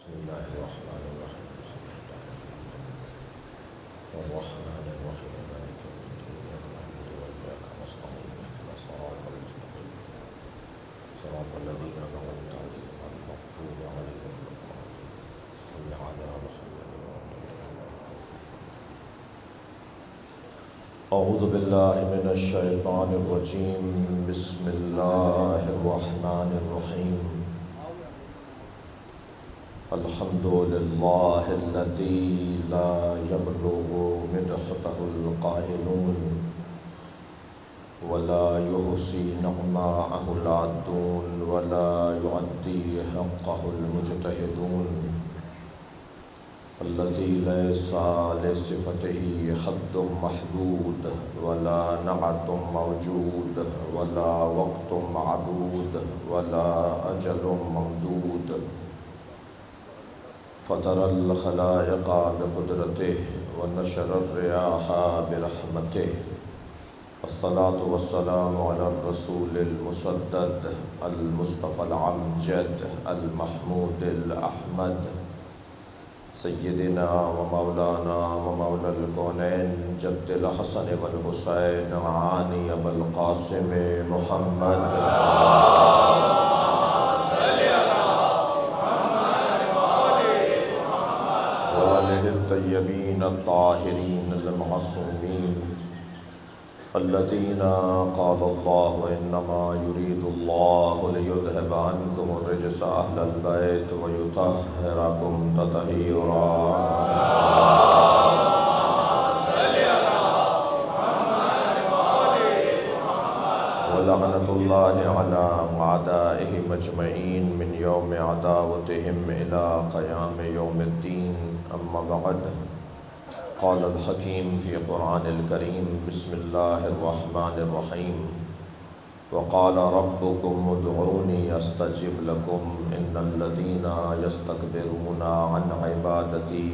بسم الله الرحمن الرحيم الرحمن الرحيم مالك يوم الدين إياك نعبد وإياك نستعين اهدنا الصراط المستقيم صراط الذين أنعمت عليهم غير المغضوب عليهم ولا الضالين صل على محمد أعوذ بالله من الشيطان الرجيم بسم الله الرحمن الرحيم الحمد لله الذي لا يبلغ مدحته القائلون ولا يحصي نعماءه العادون ولا يعدي حقه المجتهدون الذي ليس لصفته حد محدود ولا نعت موجود ولا وقت معدود ولا أجل ممدود فطر الخلائق بقدرته ونشر الرياح برحمته والصلاة والسلام على الرسول المسدد المصطفى العمجد المحمود الأحمد سيدنا ومولانا ومولى الكونين جد الحسن والحسين عاني أبا القاسم محمد الطيبين الطاهرين المعصومين الذين قال الله إنما يريد الله ليذهب عنكم الرجس أهل البيت ويطهركم تطهيرا ولعنة الله على أعدائهم أجمعين من يوم عداوتهم إلى قيام يوم الدين أما بعد قال الحكيم في قرآن الكريم بسم الله الرحمن الرحيم وقال ربكم ادعوني أستجب لكم إن الذين يستكبرون عن عبادتي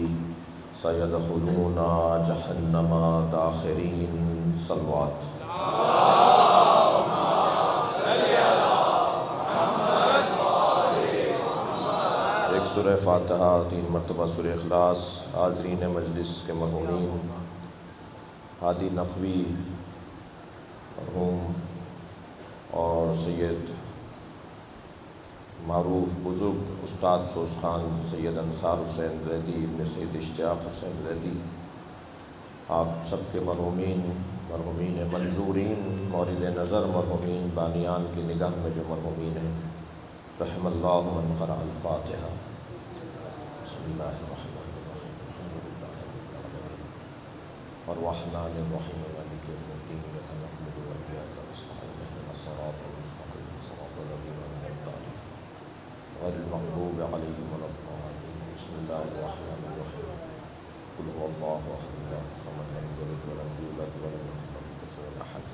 سيدخلون جهنم داخرين صلوات سورہ فاتحہ 3 مرتبہ سورہ اخلاص حاضرین مجلس کے مرحومین ہادی نقوی مرحوم اور سید معروف بزرگ استاد سوز خان سید انصار حسین زیدی ابن سید اشتیاق حسین زیدی آپ سب کے مرحومین منظورین مورد نظر مرحومین بانیان کی نگاہ میں جو مرحومین ہیں رحم اللہ من قرأ الفاتحہ بسم اللہ الرحمن الرحیم الحمد للہ رب العالمین الرحمن الرحیم مالک یوم الدین ایاک نعبد و ایاک نستعین اهدنا الصراط المستقیم صراط الذین انعمت علیہم غیر المغضوب علیہم ولا الضالین بسم اللہ الرحمن الرحیم قل هو اللہ احد اللہ الصمد لم یلد ولم یولد ولم یکن له کفوا احد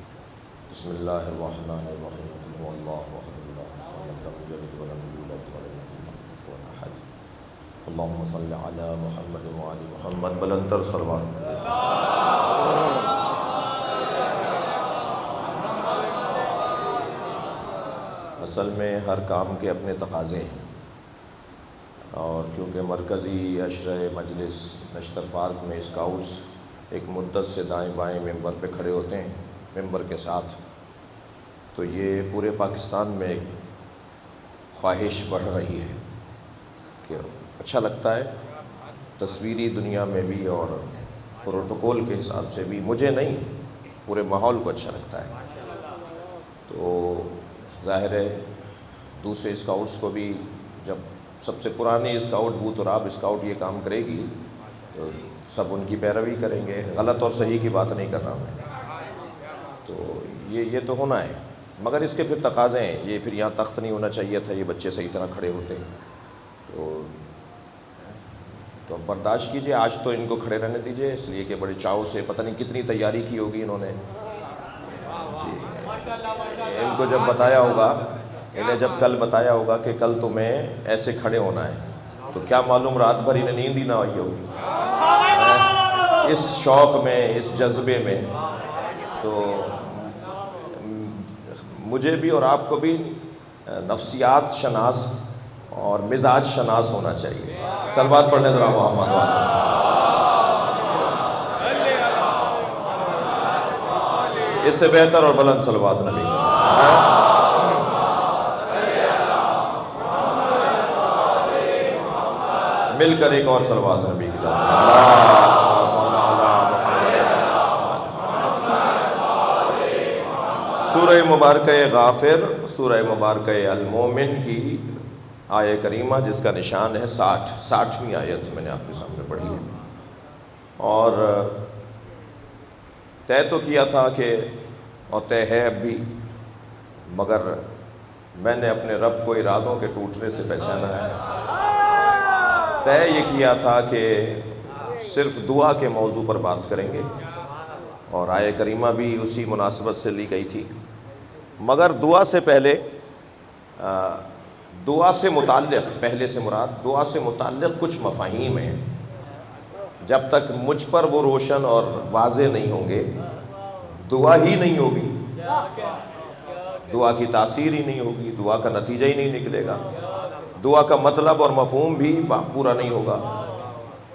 بسم اللہ الرحمن الرحیم قل هو اللہ احد اللہ الصمد لم یلد ولم یولد ولم یکن له کفوا احد اللهم صل على محمد وعلى محمد بلندر صلوات اصل میں ہر کام کے اپنے تقاضے ہیں اور چونکہ مرکزی عشرہ مجلس نشتر پارک میں اسکاؤٹس ایک مدت سے دائیں بائیں ممبر پہ کھڑے ہوتے ہیں ممبر کے ساتھ، تو یہ پورے پاکستان میں ایک خواہش بڑھ رہی ہے کہ اچھا لگتا ہے تصویری دنیا میں بھی اور پروٹوکول کے حساب سے بھی، مجھے نہیں پورے ماحول کو اچھا لگتا ہے، تو ظاہر ہے دوسرے اسکاؤٹس کو بھی جب سب سے پرانی اسکاؤٹ بوت اور آپ اسکاؤٹ یہ کام کرے گی تو سب ان کی پیروی کریں گے، غلط اور صحیح کی بات نہیں کر رہا میں، تو یہ تو ہونا ہے، مگر اس کے پھر تقاضے ہیں، یہ پھر یہاں تخت نہیں ہونا چاہیے تھا، یہ بچے صحیح طرح کھڑے ہوتے ہیں، تو برداشت کیجئے، آج تو ان کو کھڑے رہنے دیجئے، اس لیے کہ بڑے چاؤ سے پتہ نہیں کتنی تیاری کی ہوگی انہوں نے جی، ان کو جب بتایا ہوگا، انہیں جب کل بتایا ہوگا کہ کل تمہیں ایسے کھڑے ہونا ہے، تو کیا معلوم رات بھر انہیں نیند ہی نہ آئی ہوگی اس شوق میں، اس جذبے میں، تو مجھے بھی اور آپ کو بھی نفسیات شناس اور مزاج شناس ہونا چاہیے. صلوات پڑھ لیں ذرا محمد والا. اس سے بہتر اور بلند صلوات نبی کا. مل کر ایک اور صلوات نبی کی ذات. سورہ مبارکہ غافر، سورہ مبارکہ المومن کی آیہ کریمہ جس کا نشان ہے 60ویں آیت میں نے آپ کے سامنے پڑھی ہے. اور طے تو کیا تھا کہ، اور طے ہے اب بھی، مگر میں نے اپنے رب کو ارادوں کے ٹوٹنے سے پہچانا ہے. طے یہ کیا تھا کہ صرف دعا کے موضوع پر بات کریں گے، اور آیہ کریمہ بھی اسی مناسبت سے لی گئی تھی. مگر دعا سے پہلے دعا سے متعلق، پہلے سے مراد دعا سے متعلق کچھ مفاہیم ہیں. جب تک مجھ پر وہ روشن اور واضح نہیں ہوں گے، دعا ہی نہیں ہوگی، دعا کی تاثیر ہی نہیں ہوگی، دعا کا نتیجہ ہی نہیں نکلے گا، دعا کا مطلب اور مفہوم بھی پورا نہیں ہوگا.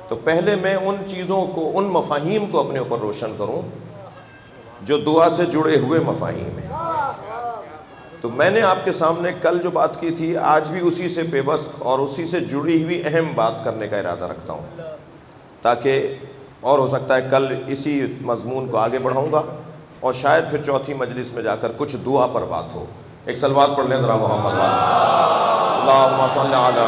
تو پہلے میں ان چیزوں کو، ان مفاہیم کو اپنے اوپر روشن کروں جو دعا سے جڑے ہوئے مفاہیم ہیں. تو میں نے آپ کے سامنے کل جو بات کی تھی، آج بھی اسی سے پیوست اور اسی سے جڑی ہوئی اہم بات کرنے کا ارادہ رکھتا ہوں، تاکہ اور ہو سکتا ہے کل اسی مضمون کو آگے بڑھاؤں گا، اور شاید پھر چوتھی مجلس میں جا کر کچھ دعا پر بات ہو. ایک صلوات پڑھ لیں ذرا محمد والا. اللہم صلی علی.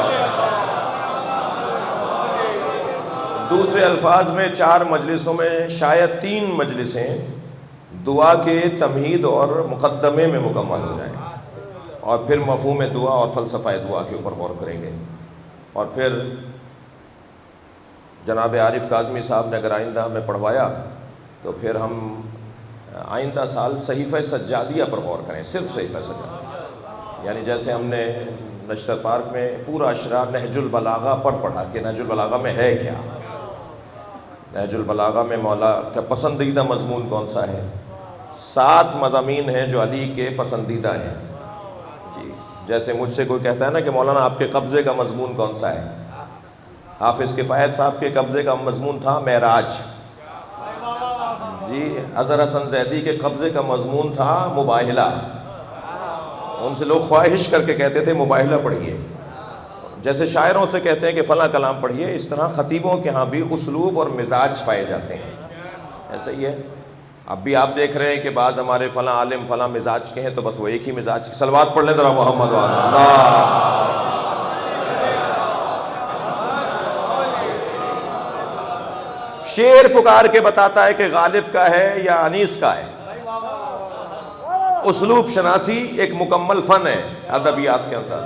دوسرے الفاظ میں 4 مجلسوں میں شاید 3 مجلسیں دعا کے تمہید اور مقدمے میں مکمل ہو جائیں، اور پھر مفہوم دعا اور فلسفہ دعا کے اوپر غور کریں گے. اور پھر جناب عارف کاظمی صاحب نے اگر آئندہ ہمیں پڑھوایا تو پھر ہم آئندہ سال صحیفہ سجادیہ پر غور کریں، صرف صحیفہ سجادیہ. یعنی جیسے ہم نے نشتر پارک میں پورا اشرار نہج البلاغہ پر پڑھا کہ نہج البلاغہ میں ہے کیا، نہج البلاغہ میں مولا کا پسندیدہ مضمون کون سا ہے. 7 مضامین ہیں جو علی کے پسندیدہ ہیں. جی جیسے مجھ سے کوئی کہتا ہے نا کہ مولانا آپ کے قبضے کا مضمون کون سا ہے، حافظ کفایت صاحب کے قبضے کا مضمون تھا معراج. جی اظہر حسن زیدی کے قبضے کا مضمون تھا مباہلہ. ان سے لوگ خواہش کر کے کہتے تھے مباہلہ پڑھیے. جیسے شاعروں سے کہتے ہیں کہ فلاں کلام پڑھیے، اس طرح خطیبوں کے ہاں بھی اسلوب اور مزاج پائے جاتے ہیں. ایسا ہی ہے، اب بھی آپ دیکھ رہے ہیں کہ بعض ہمارے فلاں عالم فلاں مزاج کے ہیں، تو بس وہ ایک ہی مزاج کی. صلوات پڑھ لیں ذرا محمد والا. شعر پکار کے بتاتا ہے کہ غالب کا ہے یا انیس کا ہے. اسلوب شناسی ایک مکمل فن ہے ادبیات کے اندر.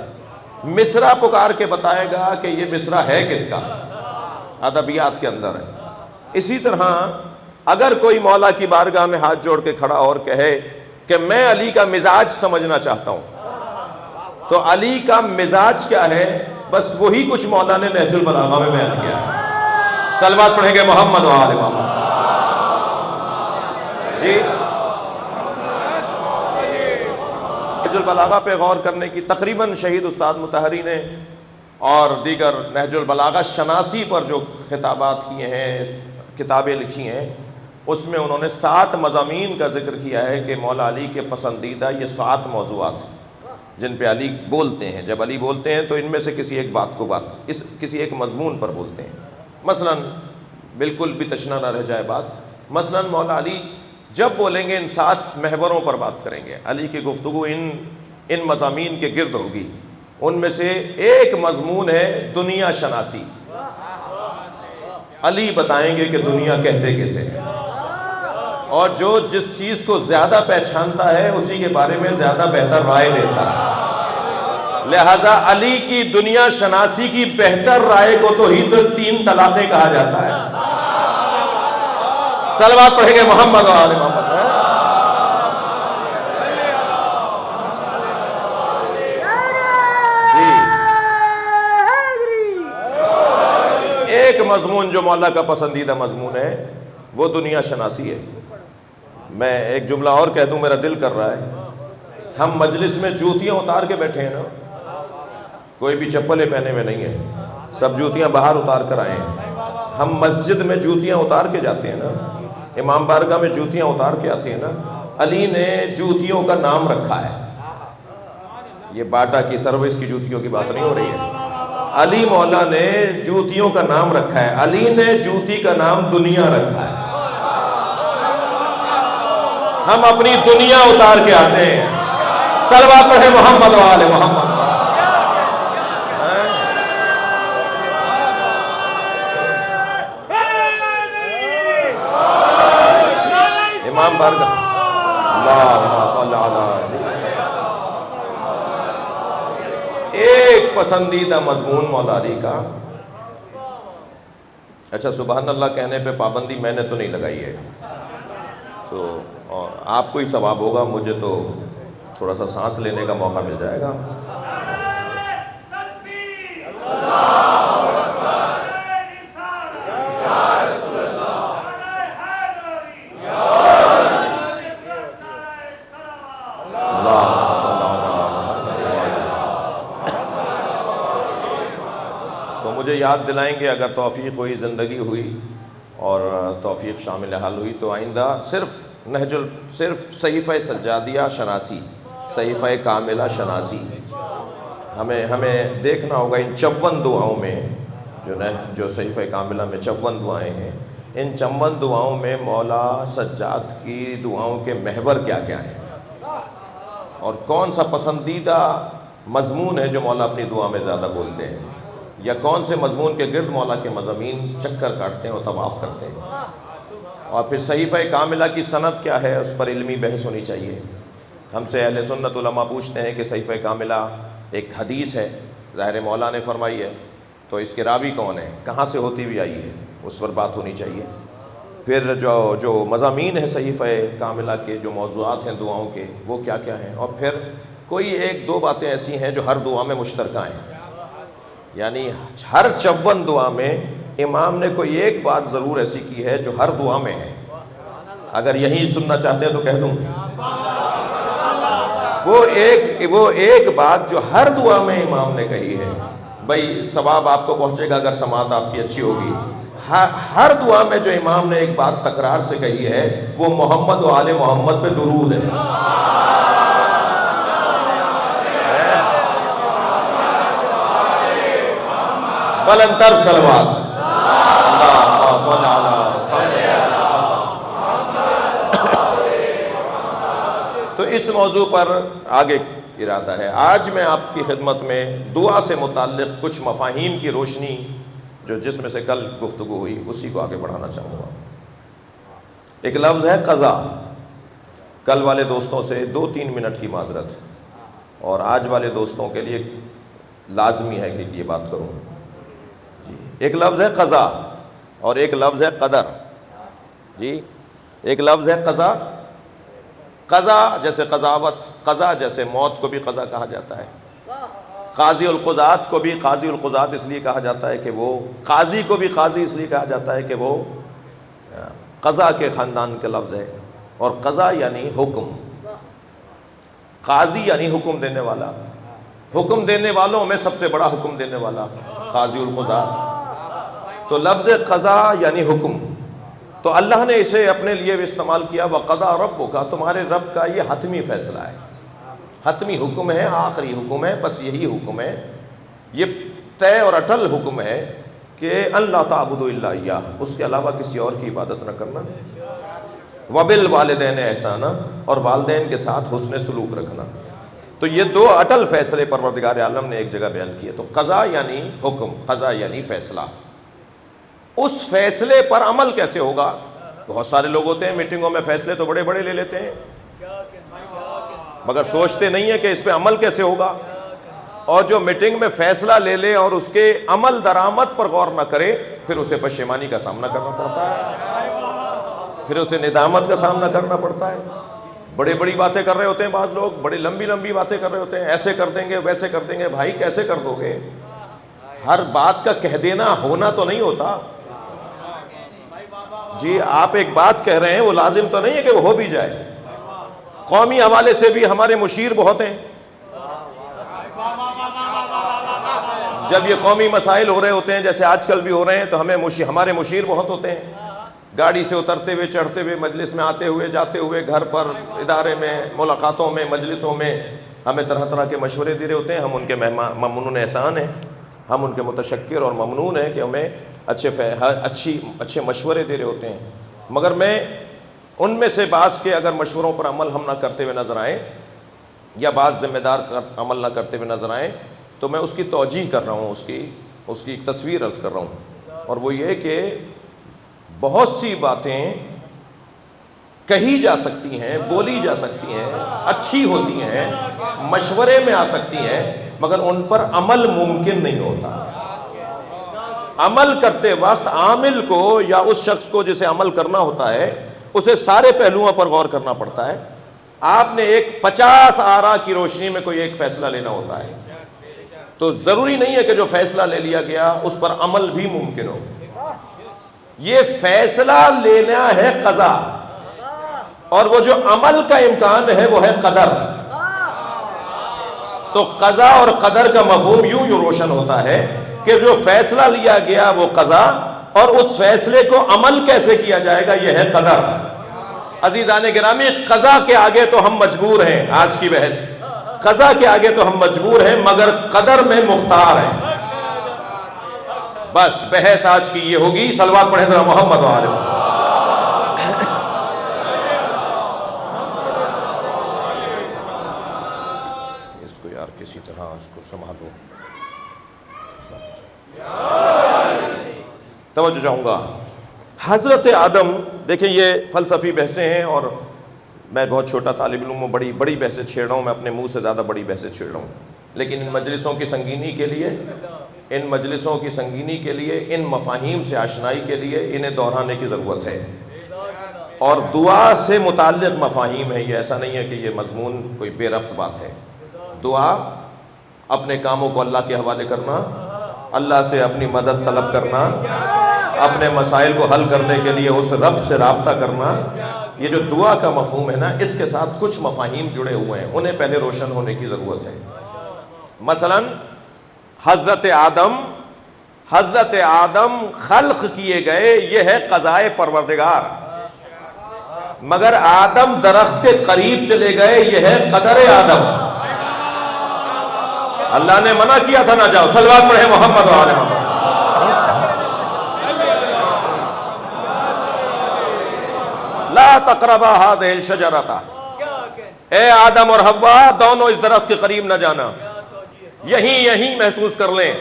مصرع پکار کے بتائے گا کہ یہ مصرع ہے کس کا، ادبیات کے اندر ہے. اسی طرح اگر کوئی مولا کی بارگاہ میں ہاتھ جوڑ کے کھڑا اور کہے کہ میں علی کا مزاج سمجھنا چاہتا ہوں، تو علی کا مزاج کیا ہے، بس وہی کچھ مولا نے نہج البلاغہ میں بیان کیا ہے. صلوات پڑھیں گے محمد و آل محمد. جی نہج البلاغہ پہ غور کرنے کی تقریباً شہید استاد مطہری نے اور دیگر نہج البلاغہ شناسی پر جو خطابات کیے ہیں، کتابیں لکھی ہیں، اس میں انہوں نے 7 مضامین کا ذکر کیا ہے کہ مولا علی کے پسندیدہ یہ 7 موضوعات جن پہ علی بولتے ہیں. جب علی بولتے ہیں تو ان میں سے کسی ایک بات کو کسی ایک مضمون پر بولتے ہیں. مثلا بالکل بھی تشنہ نہ رہ جائے بات، مثلا مولا علی جب بولیں گے ان 7 محوروں پر بات کریں گے. علی کی گفتگو ان مضامین کے گرد ہوگی. ان میں سے ایک مضمون ہے دنیا شناسی. علی بتائیں گے کہ دنیا کہتے کسے ہے، اور جو جس چیز کو زیادہ پہچانتا ہے اسی کے بارے میں زیادہ بہتر رائے دیتا ہے. لہذا علی کی دنیا شناسی کی بہتر رائے کو تو ہی تو 3 طلاقیں کہا جاتا ہے. صلوات پڑھیں گے محمد و آل محمد. جی ایک مضمون جو مولا کا پسندیدہ مضمون ہے وہ دنیا شناسی ہے. میں ایک جملہ اور کہہ دوں، میرا دل کر رہا ہے. ہم مجلس میں جوتیاں اتار کے بیٹھے ہیں نا، کوئی بھی چپلیں پہنے ہوئے نہیں ہے، سب جوتیاں باہر اتار کر آئے ہیں۔ ہم مسجد میں جوتیاں اتار کے جاتے ہیں نا، امام بارگاہ میں جوتیاں اتار کے آتے ہیں نا۔ علی نے جوتیوں کا نام رکھا ہے، یہ باٹا کی سروس کی جوتیوں کی بات نہیں ہو رہی ہے، علی مولا نے جوتیوں کا نام رکھا ہے، علی نے جوتی کا نام دنیا رکھا ہے۔ ہم اپنی دنیا اتار کے آتے ہیں، صلوات پڑھیں محمد و آل محمد۔ امام بارگاہ اللہم صل علی، ایک پسندیدہ مضمون مولا علی کا۔ اچھا سبحان اللہ کہنے پہ پابندی میں نے تو نہیں لگائی ہے، تو آپ کو ہی ثواب ہوگا، مجھے تو تھوڑا سا سانس لینے کا موقع مل جائے گا۔ تو مجھے یاد دلائیں گے اگر توفیق ہوئی، زندگی ہوئی اور توفیق شامل حال ہوئی تو آئندہ صرف صرف صحیفہ سجادیہ شناسی، صحیفہ کاملہ شناسی ہمیں دیکھنا ہوگا۔ ان 54 دعاؤں میں جو صحیفہ کاملہ میں 54 دعائیں ہیں، ان 54 دعاؤں میں مولا سجاد کی دعاؤں کے محور کیا کیا ہیں، اور کون سا پسندیدہ مضمون ہے جو مولا اپنی دعا میں زیادہ بولتے ہیں، یا کون سے مضمون کے گرد مولا کے مضامین چکر کاٹتے ہیں اور طواف کرتے ہیں۔ اور پھر صحیفہ کاملہ کی سند کیا ہے، اس پر علمی بحث ہونی چاہیے۔ ہم سے اہل سنت علماء پوچھتے ہیں کہ صحیفہ کاملہ ایک حدیث ہے، ظاہر مولا نے فرمائی ہے، تو اس کے راوی کون ہے، کہاں سے ہوتی ہوئی آئی ہے، اس پر بات ہونی چاہیے۔ پھر جو مضامین ہیں صحیفہ کاملہ کے، جو موضوعات ہیں دعاؤں کے، وہ کیا کیا ہیں، اور پھر کوئی ایک دو باتیں ایسی ہیں جو ہر دعا میں مشترکہ ہیں، یعنی ہر 54 دعا میں امام نے کوئی ایک بات ضرور ایسی کی ہے جو ہر دعا میں ہے۔ اگر یہی سننا چاہتے ہیں تو کہہ دوں، وہ ایک بات جو ہر دعا میں امام نے کہی ہے، بھائی ثواب آپ کو پہنچے گا اگر سماعت آپ کی اچھی ہوگی۔ ہر دعا میں جو امام نے ایک بات تکرار سے کہی ہے وہ محمد و آل محمد پہ درود ہے۔ بلندر صلوات۔ تو اس موضوع پر آگے ارادہ ہے، آج میں آپ کی خدمت میں دعا سے متعلق کچھ مفاہیم کی روشنی جو جس میں سے کل گفتگو ہوئی اسی کو آگے بڑھانا چاہوں گا۔ ایک لفظ ہے قضا، کل والے دوستوں سے 2-3 منٹ کی معذرت، اور آج والے دوستوں کے لیے لازمی ہے کہ یہ بات کروں۔ ایک لفظ ہے قضا اور ایک لفظ ہے قدر۔ جی ایک لفظ ہے قضا، قضا جیسے قضاوت، قضا جیسے موت کو بھی قضا کہا جاتا ہے۔ قاضی القضات کو بھی قاضی القضات اس لیے کہا جاتا ہے کہ وہ قاضی کو بھی قاضی اس لیے کہا جاتا ہے کہ وہ قضا کے خاندان کا لفظ ہے، اور قضا یعنی حکم، قاضی یعنی حکم دینے والا، حکم دینے والوں میں سب سے بڑا حکم دینے والا قاضی القضات۔ تو لفظ قضا یعنی حکم، تو اللہ نے اسے اپنے لیے بھی استعمال کیا، وَقَضَىٰ رَبُّكَ، تمہارے رب کا یہ حتمی فیصلہ ہے، حتمی حکم ہے، آخری حکم ہے، بس یہی حکم ہے، یہ طے اور اٹل حکم ہے کہ اللہ تعبدوا الا اياه، اس کے علاوہ کسی اور کی عبادت نہ کرنا، وَبِالْوَالِدَيْنِ احسانا، اور والدین کے ساتھ حسن سلوک رکھنا۔ تو یہ دو اٹل فیصلے پروردگار عالم نے ایک جگہ بیان کیے۔ تو قضا یعنی حکم، قضا یعنی فیصلہ، اس فیصلے پر عمل کیسے ہوگا؟ بہت سارے لوگ ہوتے ہیں میٹنگوں میں فیصلے تو بڑے بڑے لے لیتے ہیں، مگر سوچتے نہیں ہیں کہ اس پہ عمل کیسے ہوگا، اور جو میٹنگ میں فیصلہ لے لے اور اس کے عمل درآمد پر غور نہ کرے، پھر اسے پشیمانی کا سامنا کرنا پڑتا ہے، پھر اسے ندامت کا سامنا کرنا پڑتا ہے۔ بڑی بڑی باتیں کر رہے ہوتے ہیں بعض لوگ، بڑی لمبی لمبی باتیں کر رہے ہوتے ہیں، ایسے کر دیں گے ویسے کر دیں گے۔ بھائی کیسے کر دو گے؟ ہر بات کا کہہ دینا ہونا تو نہیں ہوتا۔ جی آپ ایک بات کہہ رہے ہیں، وہ لازم تو نہیں ہے کہ وہ ہو بھی جائے۔ قومی حوالے سے بھی ہمارے مشیر بہت ہیں، جب یہ قومی مسائل ہو رہے ہوتے ہیں جیسے آج کل بھی ہو رہے ہیں تو ہمارے مشیر بہت ہوتے ہیں، گاڑی سے اترتے ہوئے چڑھتے ہوئے مجلس میں آتے ہوئے جاتے ہوئے گھر پر ادارے میں ملاقاتوں میں مجلسوں میں ہمیں طرح طرح کے مشورے دے رہے ہوتے ہیں. ہم ان کے ممنون احسان ہیں، ہم ان کے متشکر اور ممنون ہیں کہ ہمیں اچھے مشورے دے رہے ہوتے ہیں. مگر میں ان میں سے بعض کے اگر مشوروں پر عمل ہم نہ کرتے ہوئے نظر آئیں یا بعض ذمہ دار عمل نہ کرتے ہوئے نظر آئیں تو میں اس کی توجیہ کر رہا ہوں، اس کی ایک تصویر عرض کر رہا ہوں. اور وہ یہ کہ بہت سی باتیں کہی جا سکتی ہیں، بولی جا سکتی ہیں، اچھی ہوتی ہیں، مشورے میں آ سکتی ہیں، مگر ان پر عمل ممکن نہیں ہوتا. عمل کرتے وقت عامل کو یا اس شخص کو جسے عمل کرنا ہوتا ہے اسے سارے پہلوؤں پر غور کرنا پڑتا ہے. آپ نے ایک 50 آراء کی روشنی میں کوئی ایک فیصلہ لینا ہوتا ہے تو ضروری نہیں ہے کہ جو فیصلہ لے لیا گیا اس پر عمل بھی ممکن ہو. یہ فیصلہ لینا ہے قضا، اور وہ جو عمل کا امکان ہے وہ ہے قدر. تو قضا اور قدر کا مفہوم یوں روشن ہوتا ہے کہ جو فیصلہ لیا گیا وہ قضا، اور اس فیصلے کو عمل کیسے کیا جائے گا یہ ہے قدر. عزیزان گرامی، قضا کے آگے تو ہم مجبور ہیں، آج کی بحث قضا کے آگے تو ہم مجبور ہیں مگر قدر میں مختار ہیں. بس بحث آج کی یہ ہوگی. صلوات پڑھیں ذرا محمد و آل محمد. اس کو یار کسی طرح اس کو سنبھالو. توجہ چاہوں گا. حضرت آدم، دیکھیں یہ فلسفی بحثیں ہیں اور میں بہت چھوٹا طالب علم ہوں، بڑی بحثیں چھیڑ رہا ہوں، میں اپنے منہ سے زیادہ بڑی بحثیں چھیڑ رہا ہوں، لیکن ان مجلسوں کی سنگینی کے لیے ان مفاہیم سے آشنائی کے لیے انہیں دہرانے کی ضرورت ہے. اور دعا سے متعلق مفاہیم ہے، یہ ایسا نہیں ہے کہ یہ مضمون کوئی بے ربط بات ہے. دعا، اپنے کاموں کو اللہ کے حوالے کرنا، اللہ سے اپنی مدد طلب کرنا، اپنے مسائل کو حل کرنے کے لیے اس رب سے رابطہ کرنا، یہ جو دعا کا مفہوم ہے نا، اس کے ساتھ کچھ مفاہیم جڑے ہوئے ہیں، انہیں پہلے روشن ہونے کی ضرورت ہے. مثلا حضرت آدم خلق کیے گئے، یہ ہے قضائے پروردگار. مگر آدم درخت کے قریب چلے گئے، یہ ہے قدر آدم. اللہ نے منع کیا تھا نہ جاؤ. صلوات پڑھیں محمد و آل محمد. لا تقربا هذه الشجرة، اے آدم اور حوا دونوں اس درخت کے قریب نہ جانا. یہیں محسوس کر لیں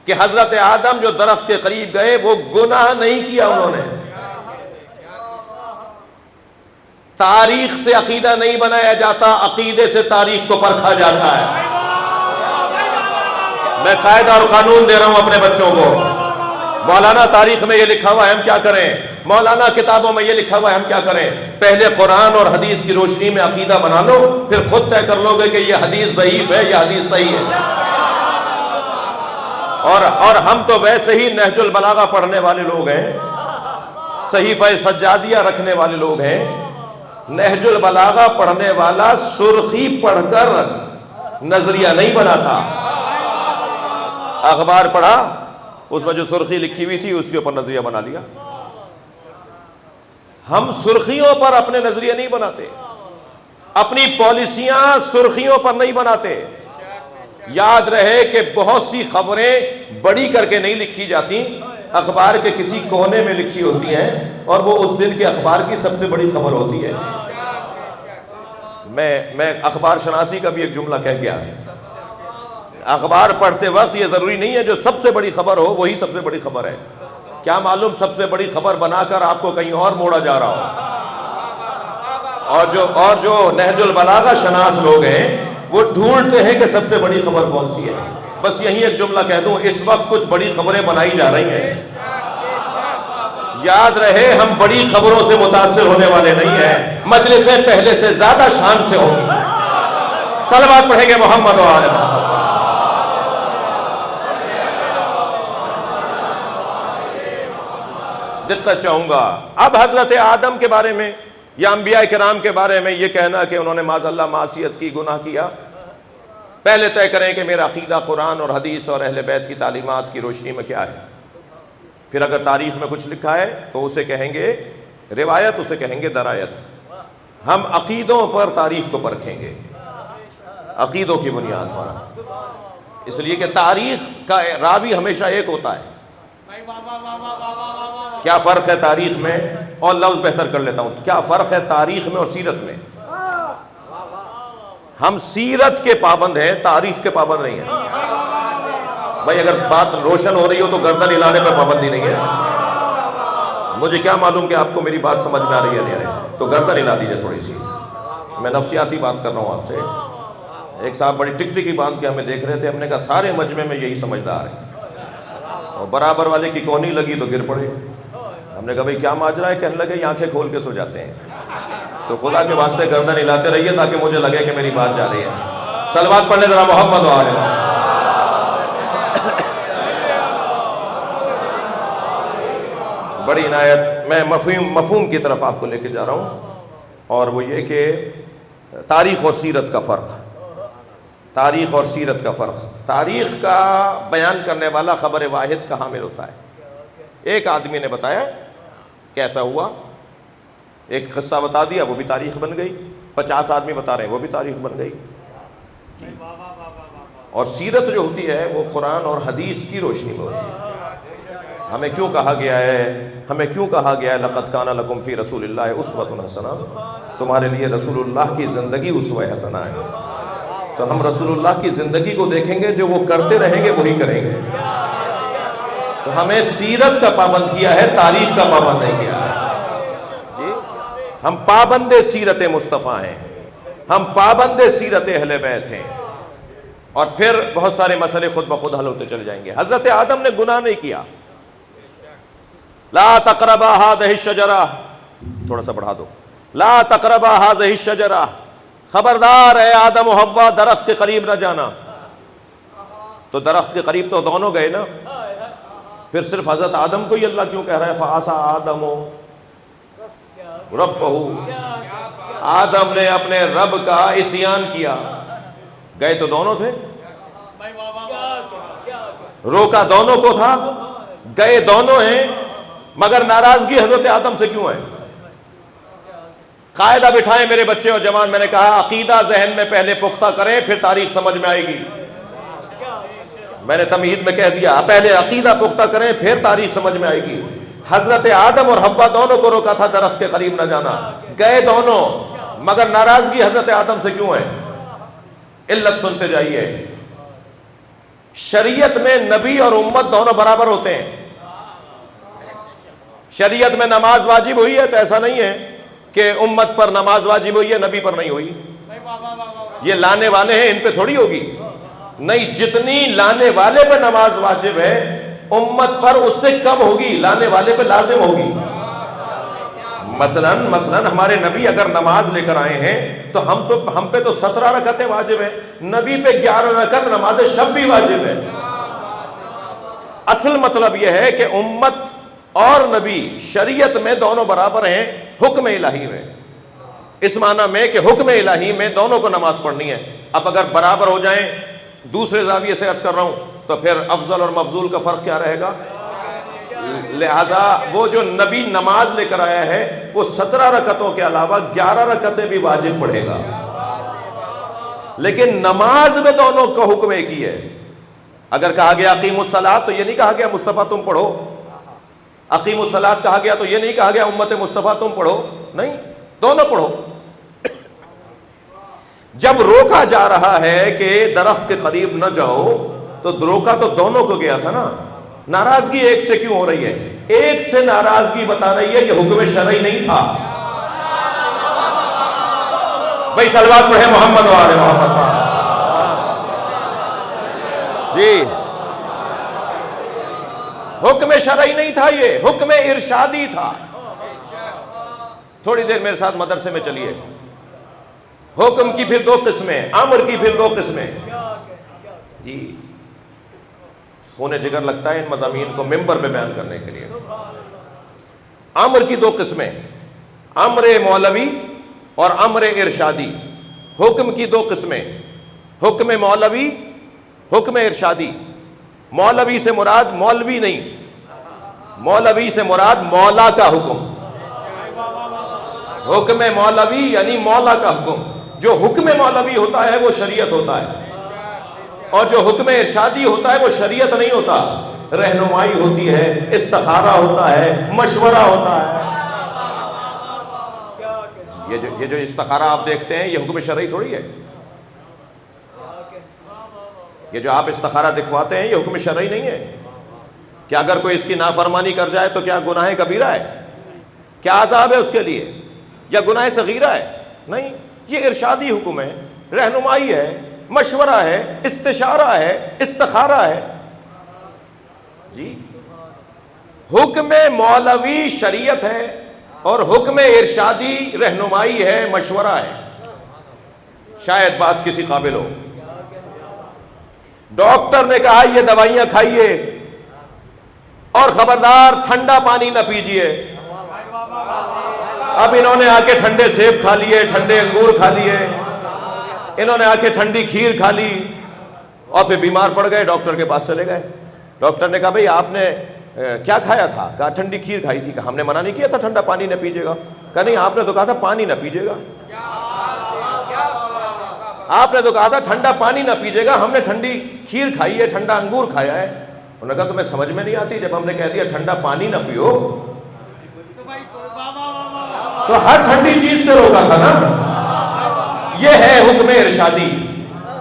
کہ حضرت آدم جو درخت کے قریب گئے وہ گناہ نہیں کیا. انہوں نے تاریخ سے عقیدہ نہیں بنایا جاتا، عقیدے سے تاریخ کو پرکھا جاتا ہے. میں قاعدہ اور قانون دے رہا ہوں اپنے بچوں کو. مولانا تاریخ میں یہ لکھا ہوا ہے ہم کیا کریں، مولانا کتابوں میں یہ لکھا ہوا ہے ہم کیا کریں. پہلے قرآن اور حدیث کی روشنی میں عقیدہ بنا لو، پھر خود طے کر لو گے کہ یہ حدیث ضعیف ہے یا حدیث صحیح ہے. اور ہم تو ویسے ہی نہج البلاغہ پڑھنے والے لوگ ہیں، صحیفہ سجادیہ رکھنے والے لوگ ہیں. نہج البلاغہ پڑھنے والا سرخی پڑھ کر نظریہ نہیں بناتا. اخبار پڑھا، اس میں جو سرخی لکھی ہوئی تھی اس کے اوپر نظریہ بنا لیا. ہم سرخیوں پر اپنے نظریے نہیں بناتے، اپنی پالیسیاں سرخیوں پر نہیں بناتے. یاد رہے کہ بہت سی خبریں بڑی کر کے نہیں لکھی جاتی، اخبار کے کسی کونے میں لکھی ہوتی ہیں اور وہ اس دن کے اخبار کی سب سے بڑی خبر ہوتی ہے. میں اخبار شناسی کا بھی ایک جملہ کہہ گیا. اخبار پڑھتے وقت یہ ضروری نہیں ہے جو سب سے بڑی خبر ہو وہی سب سے بڑی خبر ہے. کیا معلوم سب سے بڑی خبر بنا کر آپ کو کہیں اور موڑا جا رہا ہو. اور جو نہج البلاغہ شناس لوگ ہیں وہ ڈھونڈتے ہیں کہ سب سے بڑی خبر کون سی ہے. بس یہی ایک جملہ کہہ دوں، اس وقت کچھ بڑی خبریں بنائی جا رہی ہیں. یاد رہے ہم بڑی خبروں سے متاثر ہونے والے نہیں ہیں، مجلسیں پہلے سے زیادہ شان سے ہوں گی. صلوات پڑھیں گے محمد و آل محمد. دقت چاہوں گا اب حضرت آدم کے بارے میں یا انبیاء کرام کے بارے میں یہ کہنا کہ انہوں نے معاذ اللہ معصیت کی، گناہ کیا، پہلے طے کریں کہ میرا عقیدہ قرآن اور حدیث اور اہل بیت کی تعلیمات کی روشنی میں کیا ہے. پھر اگر تاریخ میں کچھ لکھا ہے تو اسے کہیں گے روایت، اسے کہیں گے درایت. ہم عقیدوں پر تاریخ کو پرکھیں گے، عقیدوں کی بنیاد پر، اس لیے کہ تاریخ کا راوی ہمیشہ ایک ہوتا ہے. کیا فرق ہے تاریخ میں، اور لفظ بہتر کر لیتا ہوں، کیا فرق ہے تاریخ میں اور سیرت میں؟ ہم سیرت کے پابند ہیں، تاریخ کے پابند نہیں ہیں. بھائی اگر بات روشن ہو رہی ہو تو گردن ہلانے پر پابندی نہیں ہے. مجھے کیا معلوم کہ آپ کو میری بات سمجھ میں آ رہی ہے نہیں آ رہی، تو گردن ہلا دیجیے تھوڑی سی. میں نفسیاتی بات کر رہا ہوں آپ سے. ایک صاحب بڑی ٹک ٹکی باندھ کے ہمیں دیکھ رہے تھے، ہم نے کہا سارے مجمع میں یہی سمجھدار ہیں، اور برابر والے کی کونی لگی تو گر پڑے. ہم نے کہا بھائی کیا ماجرا ہے؟ کہنے لگے یہ آنکھیں کھول کے سو جاتے ہیں. تو خدا کے واسطے گردن ہلاتے رہیے تاکہ مجھے لگے کہ میری بات جا رہی ہے. صلوات پڑھنے ذرا محمد و آل محمد. بڑی عنایت میں مفہوم کی طرف آپ کو لے کے جا رہا ہوں، اور وہ یہ کہ تاریخ اور سیرت کا فرق. تاریخ اور سیرت کا فرق. تاریخ کا بیان کرنے والا خبر واحد کا حامل ہوتا ہے. ایک آدمی نے بتایا کیسا ہوا، ایک قصہ بتا دیا، وہ بھی تاریخ بن گئی. 50 آدمی بتا رہے ہیں، وہ بھی تاریخ بن گئی. اور سیرت جو ہوتی ہے وہ قرآن اور حدیث کی روشنی میں ہوتی ہے. ہمیں کیوں کہا گیا ہے لقد کان لکم فی رسول اللہ اسوۃ حسنہ، تمہارے لیے رسول اللہ کی زندگی اسوہ حسنہ ہے. تو ہم رسول اللہ کی زندگی کو دیکھیں گے، جو وہ کرتے رہیں گے وہی کریں گے. تو ہمیں سیرت کا پابند کیا ہے، تاریخ کا پابند نہیں کیا ہے. ہم پابند سیرت مصطفیٰ ہیں، ہم پابند سیرت اہل بیت ہیں، اور پھر بہت سارے مسئلے خود بخود حل ہوتے چلے جائیں گے. حضرت آدم نے گناہ نہیں کیا. لا تقربا هذه الشجرہ، تھوڑا سا بڑھا دو. لا تقربا هذه الشجرہ، خبردار ہے آدم و حوا درخت کے قریب نہ جانا. تو درخت کے قریب تو دونوں گئے نا. پھر صرف حضرت آدم کو ہی اللہ کیوں کہہ رہا ہے فعصیٰ آدم ربہ؟ آدم نے اپنے رب کا عصیان کیا. گئے تو دونوں تھے، روکا دونوں کو تھا، گئے دونوں ہیں، مگر ناراضگی حضرت آدم سے کیوں ہے؟ قاعدہ بٹھائیں میرے بچے اور جوان، میں نے کہا عقیدہ ذہن میں پہلے پختہ کریں، پھر تاریخ سمجھ میں آئے گی. میں نے تمہید میں کہہ دیا پہلے عقیدہ پختہ کریں پھر تاریخ سمجھ میں آئے گی. حضرت آدم اور حوا دونوں کو روکا تھا درخت کے قریب نہ جانا، گئے دونوں، مگر ناراضگی حضرت آدم سے کیوں ہے؟ علت سنتے جائیے. شریعت میں نبی اور امت دونوں برابر ہوتے ہیں. شریعت میں نماز واجب ہوئی ہے تو ایسا نہیں ہے کہ امت پر نماز واجب ہوئی ہے نبی پر نہیں ہوئی. یہ لانے والے ہیں ان پہ تھوڑی ہوگی. نہیں، جتنی لانے والے پہ نماز واجب ہے امت پر اس سے کم ہوگی، لانے والے پہ لازم ہوگی. مثلاً ہمارے نبی اگر نماز لے کر آئے ہیں تو ہم پہ تو 17 رکعتیں واجب ہیں، نبی پہ 11 رکعت نماز شب بھی واجب ہے. اصل مطلب یہ ہے کہ امت اور نبی شریعت میں دونوں برابر ہیں حکم الہی میں، اس معنی میں کہ حکم الہی میں دونوں کو نماز پڑھنی ہے. اب اگر برابر ہو جائیں، دوسرے زاویے سے عرض کر رہا ہوں، تو پھر افضل اور مفضول کا فرق کیا رہے گا؟ لہذا وہ جو نبی نماز لے کر آیا ہے وہ 17 رکعتوں کے علاوہ 11 رکعتیں بھی واجب پڑھے گا، لیکن نماز میں دونوں کا حکم ایک ہی ہے. اگر کہا گیا اقیم الصلاۃ تو یہ نہیں کہا گیا مصطفیٰ تم پڑھو. اقیم الصلاۃ کہا گیا تو یہ نہیں کہا گیا امت مصطفیٰ تم پڑھو. نہیں، دونوں پڑھو. جب روکا جا رہا ہے کہ درخت کے قریب نہ جاؤ تو روکا تو دونوں کو گیا تھا نا. ناراضگی ایک سے کیوں ہو رہی ہے؟ ایک سے ناراضگی بتا رہی ہے کہ حکم شرعی نہیں تھا. بھائی صلوات پڑھیں محمد و آل محمد. جی، حکم شرعی نہیں تھا، یہ حکم ارشادی تھا. تھوڑی دیر میرے ساتھ مدرسے میں چلیے. حکم کی پھر 2 قسمیں، امر کی پھر 2 قسمیں. جی، خون جگر لگتا ہے ان مضامین کو ممبر پہ بیان کرنے کے لیے. امر کی 2 قسمیں، امر مولوی اور امر ارشادی. حکم کی 2 قسمیں، حکم مولوی، حکم ارشادی. مولوی سے مراد مولوی نہیں، مولوی سے مراد مولا کا حکم. حکم مولوی یعنی مولا کا حکم. جو حکم مولوی ہوتا ہے وہ شریعت ہوتا ہے، اور جو حکم ارشادی ہوتا ہے وہ شریعت نہیں ہوتا، رہنمائی ہوتی ہے، استخارہ ہوتا ہے، مشورہ ہوتا ہے. یہ جو استخارہ آپ دیکھتے ہیں یہ حکم شرعی تھوڑی ہے. یہ جو آپ استخارہ دکھواتے ہیں یہ حکم شرعی نہیں ہے. کہ اگر کوئی اس کی نافرمانی کر جائے تو کیا گناہ کبیرہ ہے؟ کیا عذاب ہے اس کے لیے؟ یا گناہ صغیرہ ہے؟ نہیں، یہ ارشادی حکم ہے، رہنمائی ہے، مشورہ ہے، استشارہ ہے، استخارہ ہے. جی حکم مولوی شریعت ہے اور حکم ارشادی رہنمائی ہے، مشورہ ہے. شاید بات کسی قابل ہو. ڈاکٹر نے کہا یہ دوائیاں کھائیے اور خبردار ٹھنڈا پانی نہ پیجیے. اب انہوں نے آ کے ٹھنڈے سیب کھا لیے، ٹھنڈے انگور کھا لیے، انہوں نے آ کے ٹھنڈی کھیر کھا لی اور پھر بیمار پڑ گئے، ڈاکٹر کے پاس چلے گئے. ڈاکٹر نے کہا بھئی آپ نے کیا کھایا تھا؟ کہا ٹھنڈی کھیر کھائی تھی. کہا ہم نے منع نہیں کیا تھا ٹھنڈا پانی نہ پیجیے گا. کہا نہیں، آپ نے تو کہا تھا پانی نہ پیجیے گا. آپ نے تو کہا تھا ٹھنڈا پانی نہ پیجیے گا، ہم نے ٹھنڈی کھیر کھائی ہے، ٹھنڈا انگور کھایا ہے. انہوں نے کہا تمہیں سمجھ میں نہیں آتی؟ جب ہم نے کہہ دیا ٹھنڈا پانی نہ پیو تو ہر ٹھنڈی چیز سے روکا تھا نا. یہ ہے حکم ارشادی.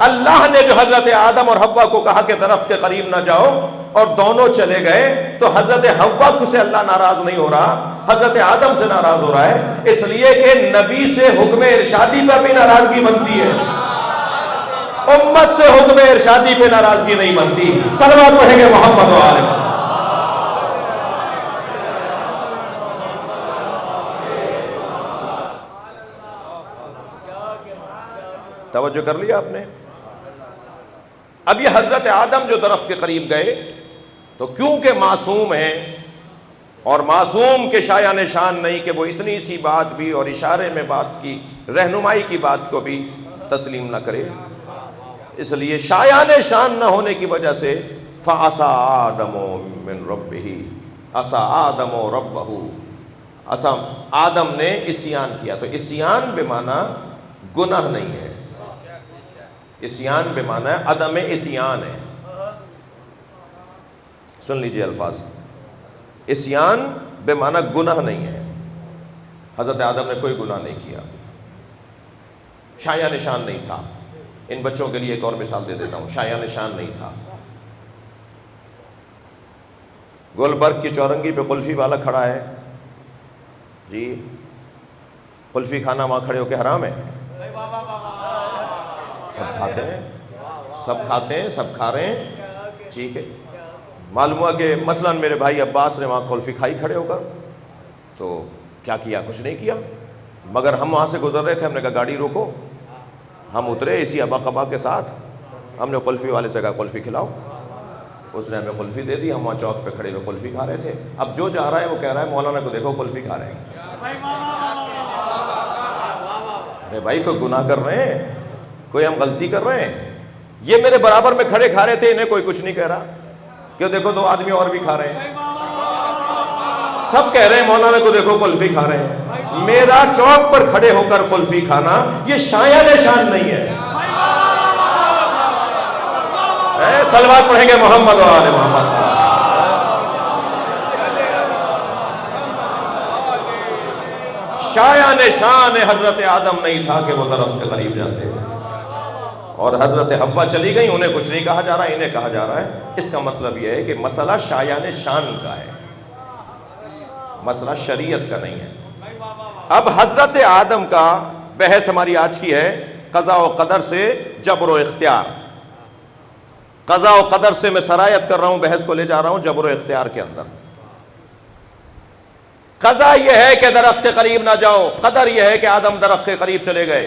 اللہ نے جو حضرت آدم اور حوا کو کہا کہ درخت کے قریب نہ جاؤ اور دونوں چلے گئے، تو حضرت حوا سے اللہ ناراض نہیں ہو رہا، حضرت آدم سے ناراض ہو رہا ہے. اس لیے کہ نبی سے حکم ارشادی پر بھی ناراضگی بنتی ہے، امت سے حکم ارشادی پہ ناراضگی نہیں بنتی. صلوات پڑھیں گے محمد و آل محمد. توجہ کر لیا آپ نے؟ اب یہ حضرت آدم جو درخت کے قریب گئے تو کیونکہ معصوم ہیں، اور معصوم کے شایان شان نہیں کہ وہ اتنی سی بات بھی اور اشارے میں بات کی، رہنمائی کی بات کو بھی تسلیم نہ کرے، اس لیے شایان شان نہ ہونے کی وجہ سے فَعَصَىٰ آدَمُ مِن رَبِّهِ عَصَىٰ آدَمُ رَبَّهُ، آدم نے عصیان کیا. تو عصیان بمعنی گناہ نہیں ہے، عصیان بمعنی عدم اتیان ہے. سن لیجئے الفاظ، عصیان بمعنی گناہ نہیں ہے. حضرت آدم نے کوئی گناہ نہیں کیا، شایان شان نہیں تھا. ان بچوں کے لیے ایک اور مثال دے دیتا ہوں، شایان شان نہیں تھا. گلبرگ کی چورنگی پہ قلفی والا کھڑا ہے، جی قلفی کھانا وہاں کھڑے ہو کے حرام ہے؟ سب کھاتے ہیں، سب کھاتے ہیں، سب کھا رہے ہیں، ٹھیک ہے. معلوم ہوا کہ مثلاً میرے بھائی عباس نے وہاں قلفی کھائی کھڑے ہو کر، تو کیا کیا؟ کچھ نہیں کیا. مگر ہم وہاں سے گزر رہے تھے، ہم نے کہا گاڑی روکو. ہم اترے اسی ابا قبا کے ساتھ، ہم نے قلفی والے سے کہا قلفی کھلاؤ. اس نے ہمیں قلفی دے دی. ہم وہاں چوک پہ کھڑے ہوئے قلفی کھا رہے تھے. اب جو جا رہا ہے وہ کہہ رہا ہے مولانا کو دیکھو قلفی کھا رہے ہیں. ارے بھائی کوئی گناہ کر رہے ہیں، کوئی ہم غلطی کر رہے ہیں؟ یہ میرے برابر میں کھڑے کھا رہے تھے، انہیں کوئی کچھ نہیں کہہ رہا کہ دیکھو دو آدمی اور بھی کھا رہے ہیں. سب کہہ رہے ہیں مولانا کو دیکھو قلفی کھا رہے ہیں. میرا چوک پر کھڑے ہو کر قلفی کھانا یہ شایان شان نہیں ہے. صلوات پڑھیں گے محمد و آل محمد. شایان شان حضرت آدم نہیں تھا کہ وہ درخت کے قریب جاتے، اور حضرت حوا چلی گئی، انہیں کچھ نہیں کہا جا رہا، انہیں کہا جا رہا ہے. اس کا مطلب یہ ہے کہ مسئلہ شایان شان کا ہے، مسئلہ شریعت کا نہیں ہے. اب حضرت آدم کا بحث ہماری آج کی ہے قضاء و قدر سے جبر و اختیار. قضاء و قدر سے میں سرایت کر رہا ہوں، بحث کو لے جا رہا ہوں جبر و اختیار کے اندر. قضا یہ ہے کہ درخت کے قریب نہ جاؤ، قدر یہ ہے کہ آدم درخت کے قریب چلے گئے.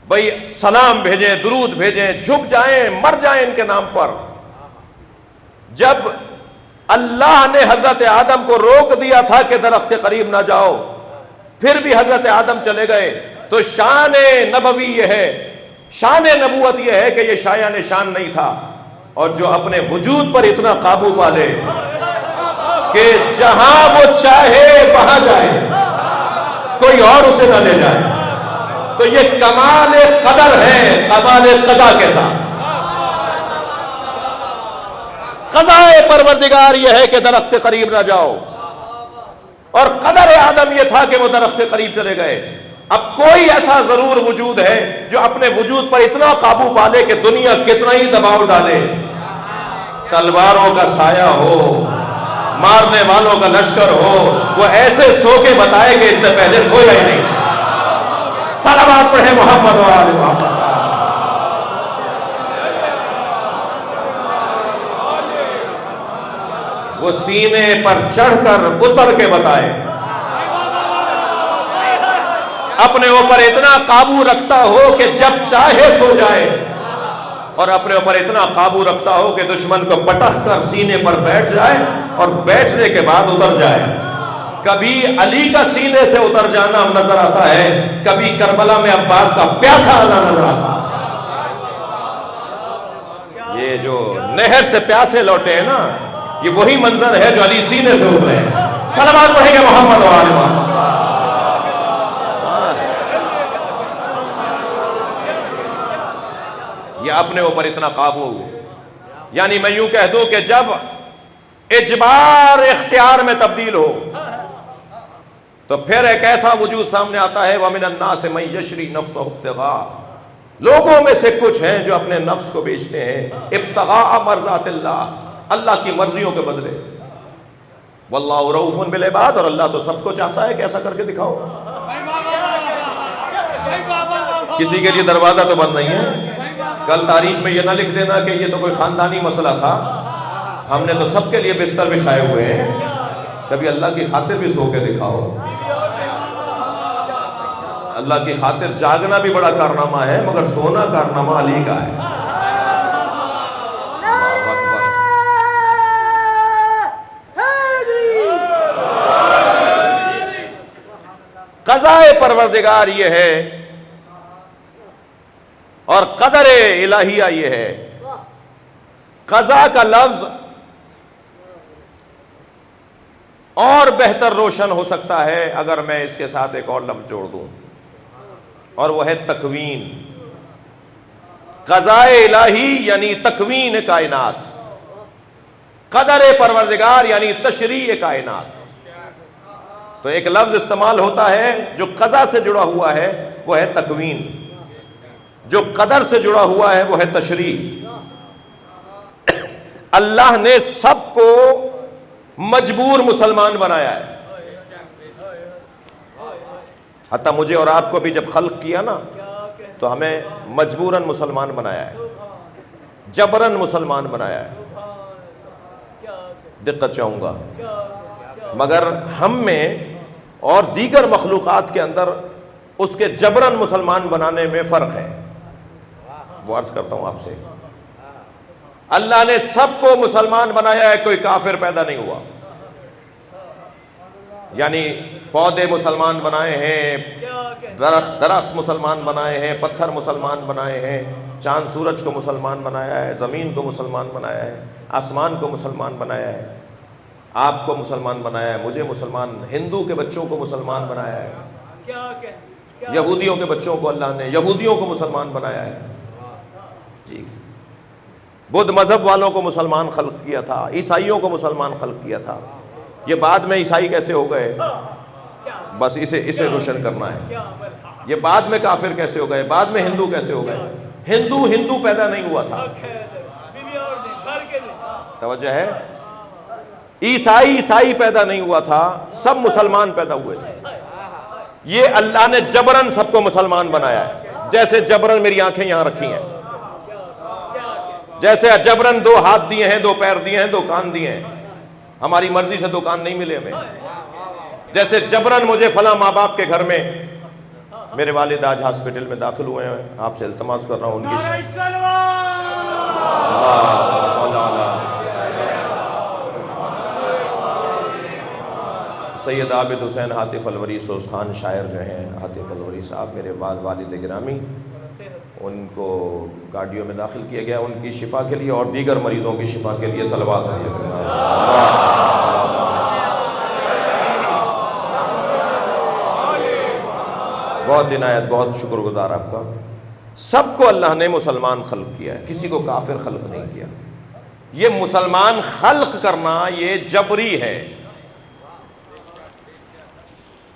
بھئی سلام بھیجیں، درود بھیجیں، جھک جائیں، مر جائیں ان کے نام پر. جب اللہ نے حضرت آدم کو روک دیا تھا کہ درخت کے قریب نہ جاؤ، پھر بھی حضرت آدم چلے گئے، تو شان نبوی یہ ہے شان نبوت یہ ہے کہ یہ شایان شان نہیں تھا، اور جو اپنے وجود پر اتنا قابو پالے کہ جہاں وہ چاہے وہاں جائے، کوئی اور اسے نہ لے جائے، تو یہ کمال قدر ہے کمال قضا کے ساتھ۔ قضائے پروردگار یہ ہے کہ درخت قریب نہ جاؤ، اور قدر آدم یہ تھا کہ وہ درخت قریب چلے گئے۔ اب کوئی ایسا ضرور وجود ہے جو اپنے وجود پر اتنا قابو پالے کہ دنیا کتنا ہی دباؤ ڈالے، تلواروں کا سایہ ہو، مارنے والوں کا لشکر ہو، وہ ایسے سو کے بتائے کہ اس سے پہلے سویا ہی نہیں۔ صلوات پڑھیں محمد و آل محمد۔ وہ سینے پر چڑھ کر اتر کے بتائے، اپنے اوپر اتنا قابو رکھتا ہو کہ جب چاہے سو جائے، اور اپنے اوپر اتنا قابو رکھتا ہو کہ دشمن کو پٹخ کر سینے پر بیٹھ جائے اور بیٹھنے کے بعد اتر جائے۔ کبھی علی کا سینے سے اتر جانا نظر آتا ہے، کبھی کربلا میں عباس کا پیاسا آنا نظر آتا ہے۔ یہ جو نہر سے پیاسے لوٹے ہیں نا، یہ وہی منظر ہے جو علی سینے سے اترے ہیں۔ صلوات پڑھیں گے محمد و آل محمد۔ یہ اپنے اوپر اتنا قابو، یعنی میں یوں کہہ دوں کہ جب اجبار اختیار میں تبدیل ہو تو پھر ایک ایسا وجود سامنے آتا ہے، وَمِنَ النَّاسِ مَن يَشْرِي نَفْسَهُ ابْتِغَاءَ، لوگوں میں سے کچھ ہیں جو اپنے نفس کو بیچتے ہیں ابتغاء مرضات اللہ، اللہ کی مرضیوں کے بدلے۔ واللہ رؤوف بالعباد، اور اللہ تو سب کو چاہتا ہے کہ ایسا کر کے دکھاؤ۔ کسی کے لیے دروازہ تو بند نہیں ہے۔ کل تاریخ میں یہ نہ لکھ دینا کہ یہ تو کوئی خاندانی مسئلہ تھا، ہم نے تو سب کے لیے بستر بچھائے ہوئے ہیں، کبھی اللہ کی خاطر بھی سو کے دکھاؤ۔ اللہ کی خاطر جاگنا بھی بڑا کارنامہ ہے، مگر سونا کارنامہ علی کا ہے۔ قضائے پروردگار یہ ہے، اور قدر الہیہ یہ ہے۔ قضا کا لفظ اور بہتر روشن ہو سکتا ہے اگر میں اس کے ساتھ ایک اور لفظ جوڑ دوں، اور وہ ہے تکوین۔ قضائے الہی یعنی تکوین کائنات، قدر پروردگار یعنی تشریع کائنات۔ تو ایک لفظ استعمال ہوتا ہے جو قضا سے جڑا ہوا ہے، وہ ہے تکوین، جو قدر سے جڑا ہوا ہے وہ ہے تشریع۔ اللہ نے سب کو مجبور مسلمان بنایا ہے، حتیٰ مجھے اور آپ کو بھی جب خلق کیا نا تو ہمیں مجبوراً مسلمان بنایا ہے، جبراً مسلمان بنایا ہے۔ دقت چاہوں گا، مگر ہم میں اور دیگر مخلوقات کے اندر اس کے جبراً مسلمان بنانے میں فرق ہے۔ وہ عرض کرتا ہوں آپ سے، اللہ نے سب کو مسلمان بنایا ہے، کوئی کافر پیدا نہیں ہوا۔ یعنی پودے مسلمان بنائے ہیں، درخت مسلمان بنائے ہیں، پتھر مسلمان بنائے ہیں، چاند سورج کو مسلمان بنایا ہے، زمین کو مسلمان بنایا ہے، آسمان کو مسلمان بنایا ہے، آپ کو مسلمان بنایا ہے، مجھے مسلمان، ہندو کے بچوں کو مسلمان بنایا ہے، یہودیوں کے بچوں کو اللہ نے یہودیوں کو مسلمان بنایا ہے، جی، بدھ مذہب والوں کو مسلمان خلق کیا تھا، عیسائیوں کو مسلمان خلق کیا تھا۔ یہ بعد میں عیسائی کیسے ہو گئے، بس اسے روشن کرنا ہے۔ یہ بعد میں کافر کیسے ہو گئے، بعد میں ہندو کیسے ہو گئے۔ ہندو پیدا نہیں ہوا تھا، توجہ ہے، عیسائی پیدا نہیں ہوا تھا، سب مسلمان پیدا ہوئے تھے۔ یہ اللہ نے جبراً سب کو مسلمان بنایا ہے، جیسے جبراً میری آنکھیں یہاں رکھی ہیں، جیسے جبراً 2 ہاتھ دیے ہیں، 2 پیر دیے ہیں، 2 کان دیے ہیں، ہماری مرضی سے 2 کان نہیں ملے ہمیں۔ جیسے جبراً مجھے فلاں ماں باپ کے گھر میں، میرے والد آج ہاسپٹل میں داخل ہوئے ہیں، آپ سے التماس کر رہا ہوں ان کی سید عابد حسین حاطف الوری سوز خان شاعر جو ہیں، حاطف الوری صاحب میرے والد گرامی، ان کو گاڑیوں میں داخل کیا گیا ان کی شفا کے لیے اور دیگر مریضوں کی شفا کے لیے صلوات علیہ کرنا۔ بہت عنایت، بہت شکر گزار آپ کا۔ سب کو اللہ نے مسلمان خلق کیا ہے، کسی کو کافر خلق نہیں کیا۔ یہ مسلمان خلق کرنا یہ جبری ہے،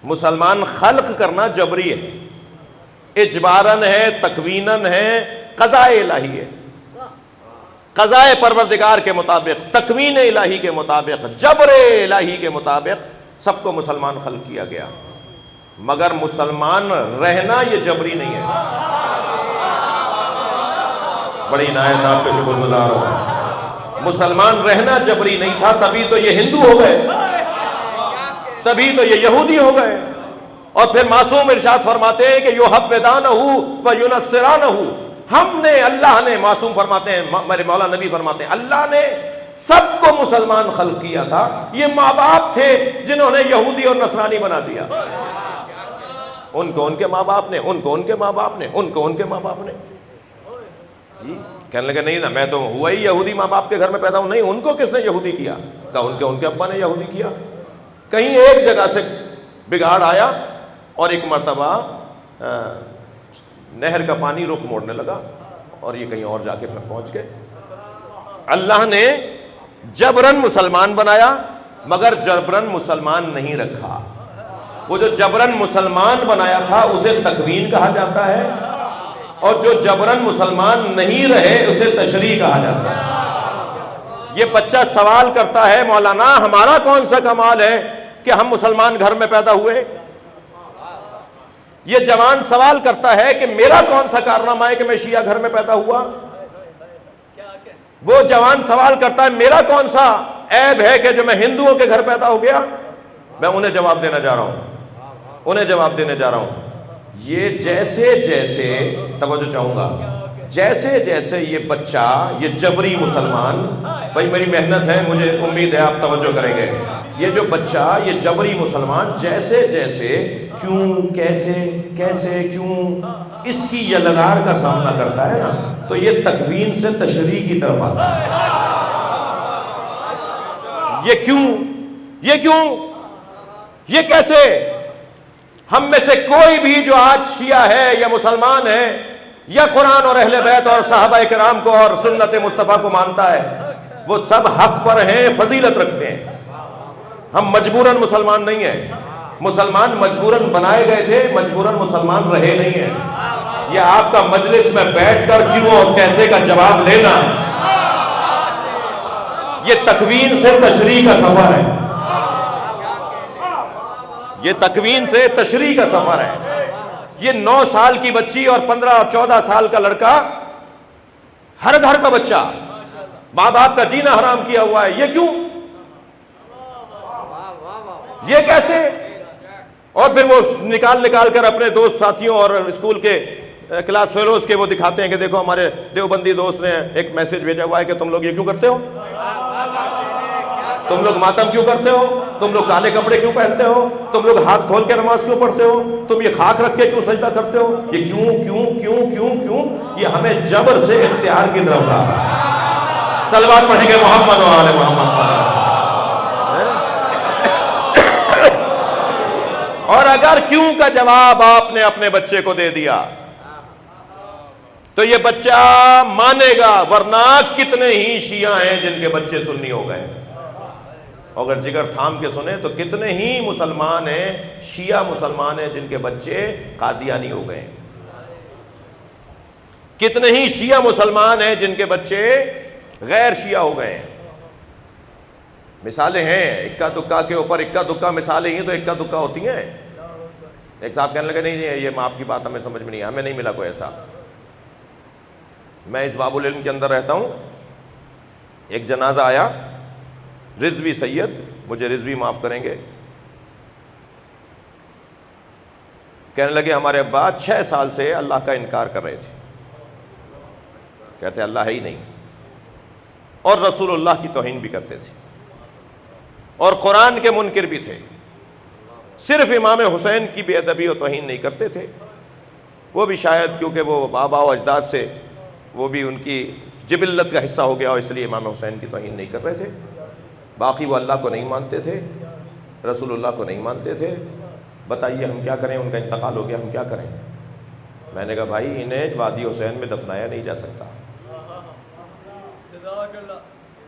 مسلمان خلق کرنا جبری ہے، اجباراً ہے، تکویناً ہے، قضاء الہی ہے۔ قضاء پروردگار کے مطابق، تکوین الہی کے مطابق، جبر الہی کے مطابق سب کو مسلمان خلق کیا گیا، مگر مسلمان رہنا یہ جبری نہیں ہے۔ بڑی عنایت، آپ کے شکر گزار ہوں۔ مسلمان رہنا جبری نہیں تھا، تبھی تو یہ ہندو ہو گئے، تبھی تو یہ یہودی ہو گئے۔ اور پھر معصوم ارشاد فرماتے ہیں کہ یحودانہ و ینصرانہ، ہم نے، اللہ نے، معصوم فرماتے ہیں، میرے مولا نبی فرماتے ہیں، اللہ نے سب کو مسلمان خلق کیا تھا، یہ ماں باپ تھے جنہوں نے یہودی اور نصرانی بنا دیا۔ ان کو ان کے ماں باپ نے، ان کو ان کے ماں باپ نے، ان کو ان کے ماں باپ نے۔ جی کہنے لگے نہیں نا، میں تو ہوا ہی یہودی ماں باپ کے گھر میں پیدا ہوں۔ نہیں، ان کو کس نے یہودی کیا؟ کہا ان کے ابا نے یہودی کیا۔ کہیں ایک جگہ سے بگاڑ آیا اور ایک مرتبہ نہر کا پانی رخ موڑنے لگا اور یہ کہیں اور جا کے پھر پہنچ گئے۔ اللہ نے جبرن مسلمان بنایا مگر جبرن مسلمان نہیں رکھا۔ وہ جو جبرن مسلمان بنایا تھا اسے تکوین کہا جاتا ہے، اور جو جبرن مسلمان نہیں رہے اسے تشریع کہا جاتا ہے۔ یہ بچہ سوال کرتا ہے، مولانا ہمارا کون سا کمال ہے کہ ہم مسلمان گھر میں پیدا ہوئے؟ یہ جوان سوال کرتا ہے کہ میرا کون سا کارنامہ ہے کہ میں شیعہ گھر میں پیدا ہوا؟ وہ جوان سوال کرتا ہے میرا کون سا عیب ہے کہ جو میں ہندوؤں کے گھر پیدا ہو گیا؟ میں انہیں جواب دینا جا رہا ہوں، انہیں جواب دینے جا رہا ہوں۔ یہ جیسے جیسے، توجہ چاہوں گا، جیسے جیسے یہ بچہ، یہ جبری مسلمان، بھائی میری محنت ہے، مجھے امید ہے آپ توجہ کریں گے، یہ جو بچہ، یہ جبری مسلمان جیسے جیسے کیوں، کیسے، کیسے، کیوں، اس کی یہ لغار کا سامنا کرتا ہے نا، تو یہ تکوین سے تشریع کی طرف آتا ہے۔ یہ کیوں، یہ کیوں، یہ کیسے؟ ہم میں سے کوئی بھی جو آج شیعہ ہے یا مسلمان ہے یا قرآن اور اہل بیت اور صحابہ کرام کو اور سنت مصطفیٰ کو مانتا ہے، وہ سب حق پر ہیں، فضیلت رکھتے ہیں۔ ہم مجبوراً مسلمان نہیں ہیں، مسلمان مجبوراً بنائے گئے تھے، مجبوراً مسلمان رہے نہیں ہیں۔ یہ آپ کا مجلس میں بیٹھ کر کیوں اور کیسے کا جواب لینا، یہ تکوین سے تشریع کا سفر ہے، یہ تکوین سے تشریع کا سفر ہے۔ یہ 9 سال کی بچی اور 15 اور 14 سال کا لڑکا، ہر گھر کا بچہ ماں باپ کا جینا حرام کیا ہوا ہے۔ یہ کیوں، یہ کیسے؟ اور پھر وہ نکال کر اپنے دوست ساتھیوں اور اسکول کے کلاس فیلوز کے وہ دکھاتے ہیں کہ دیکھو ہمارے دیوبندی دوست نے ایک میسج بھیجا ہوا ہے کہ تم لوگ یہ کیوں کرتے ہو، تم لوگ ماتم کیوں کرتے ہو، تم لوگ کالے کپڑے کیوں پہنتے ہو، تم لوگ ہاتھ کھول کے نماز کیوں پڑھتے ہو، تم یہ خاک رکھ کے کیوں سجدہ کرتے ہو؟ یہ کیوں کیوں کیوں کیوں کیوں، یہ ہمیں جبر سے اختیار کی طرف لا رہا ہے۔ صلوات پڑھیں گے محمد و آل محمد پر۔ اور اگر کیوں کا جواب آپ نے اپنے بچے کو دے دیا تو یہ بچہ مانے گا، ورنہ کتنے ہی شیعہ ہیں جن کے بچے سنی ہو گئے۔ اگر جگر تھام کے سنیں تو کتنے ہی مسلمان ہیں، شیعہ مسلمان ہیں جن کے بچے قادیانی ہو گئے، کتنے ہی شیعہ مسلمان ہیں جن کے بچے غیر شیعہ ہو گئے ہیں۔ مثالیں ہیں، اکا دکا کے اوپر اکا دکا مثالیں ہی تو اکا دکا ہوتی ہیں۔ ایک صاحب کہنے لگے نہیں یہ آپ کی بات ہمیں سمجھ میں نہیں، ہمیں نہیں ملا کوئی ایسا۔ میں اس باب العلم کے اندر رہتا ہوں، ایک جنازہ آیا، رضوی سید، مجھے رضوی معاف کریں گے، کہنے لگے ہمارے ابا 6 سال سے اللہ کا انکار کر رہے تھے، کہتے اللہ ہے ہی نہیں، اور رسول اللہ کی توہین بھی کرتے تھے، اور قرآن کے منکر بھی تھے، صرف امام حسین کی بے ادبی و توہین نہیں کرتے تھے، وہ بھی شاید کیونکہ وہ آباء و اجداد سے وہ بھی ان کی جبلت کا حصہ ہو گیا اور اس لیے امام حسین کی توہین نہیں کر رہے تھے. باقی وہ اللہ کو نہیں مانتے تھے, رسول اللہ کو نہیں مانتے تھے. بتائیے ہم کیا کریں, ان کا انتقال ہو گیا, ہم کیا کریں؟ میں نے کہا بھائی انہیں وادی حسین میں دفنایا نہیں جا سکتا,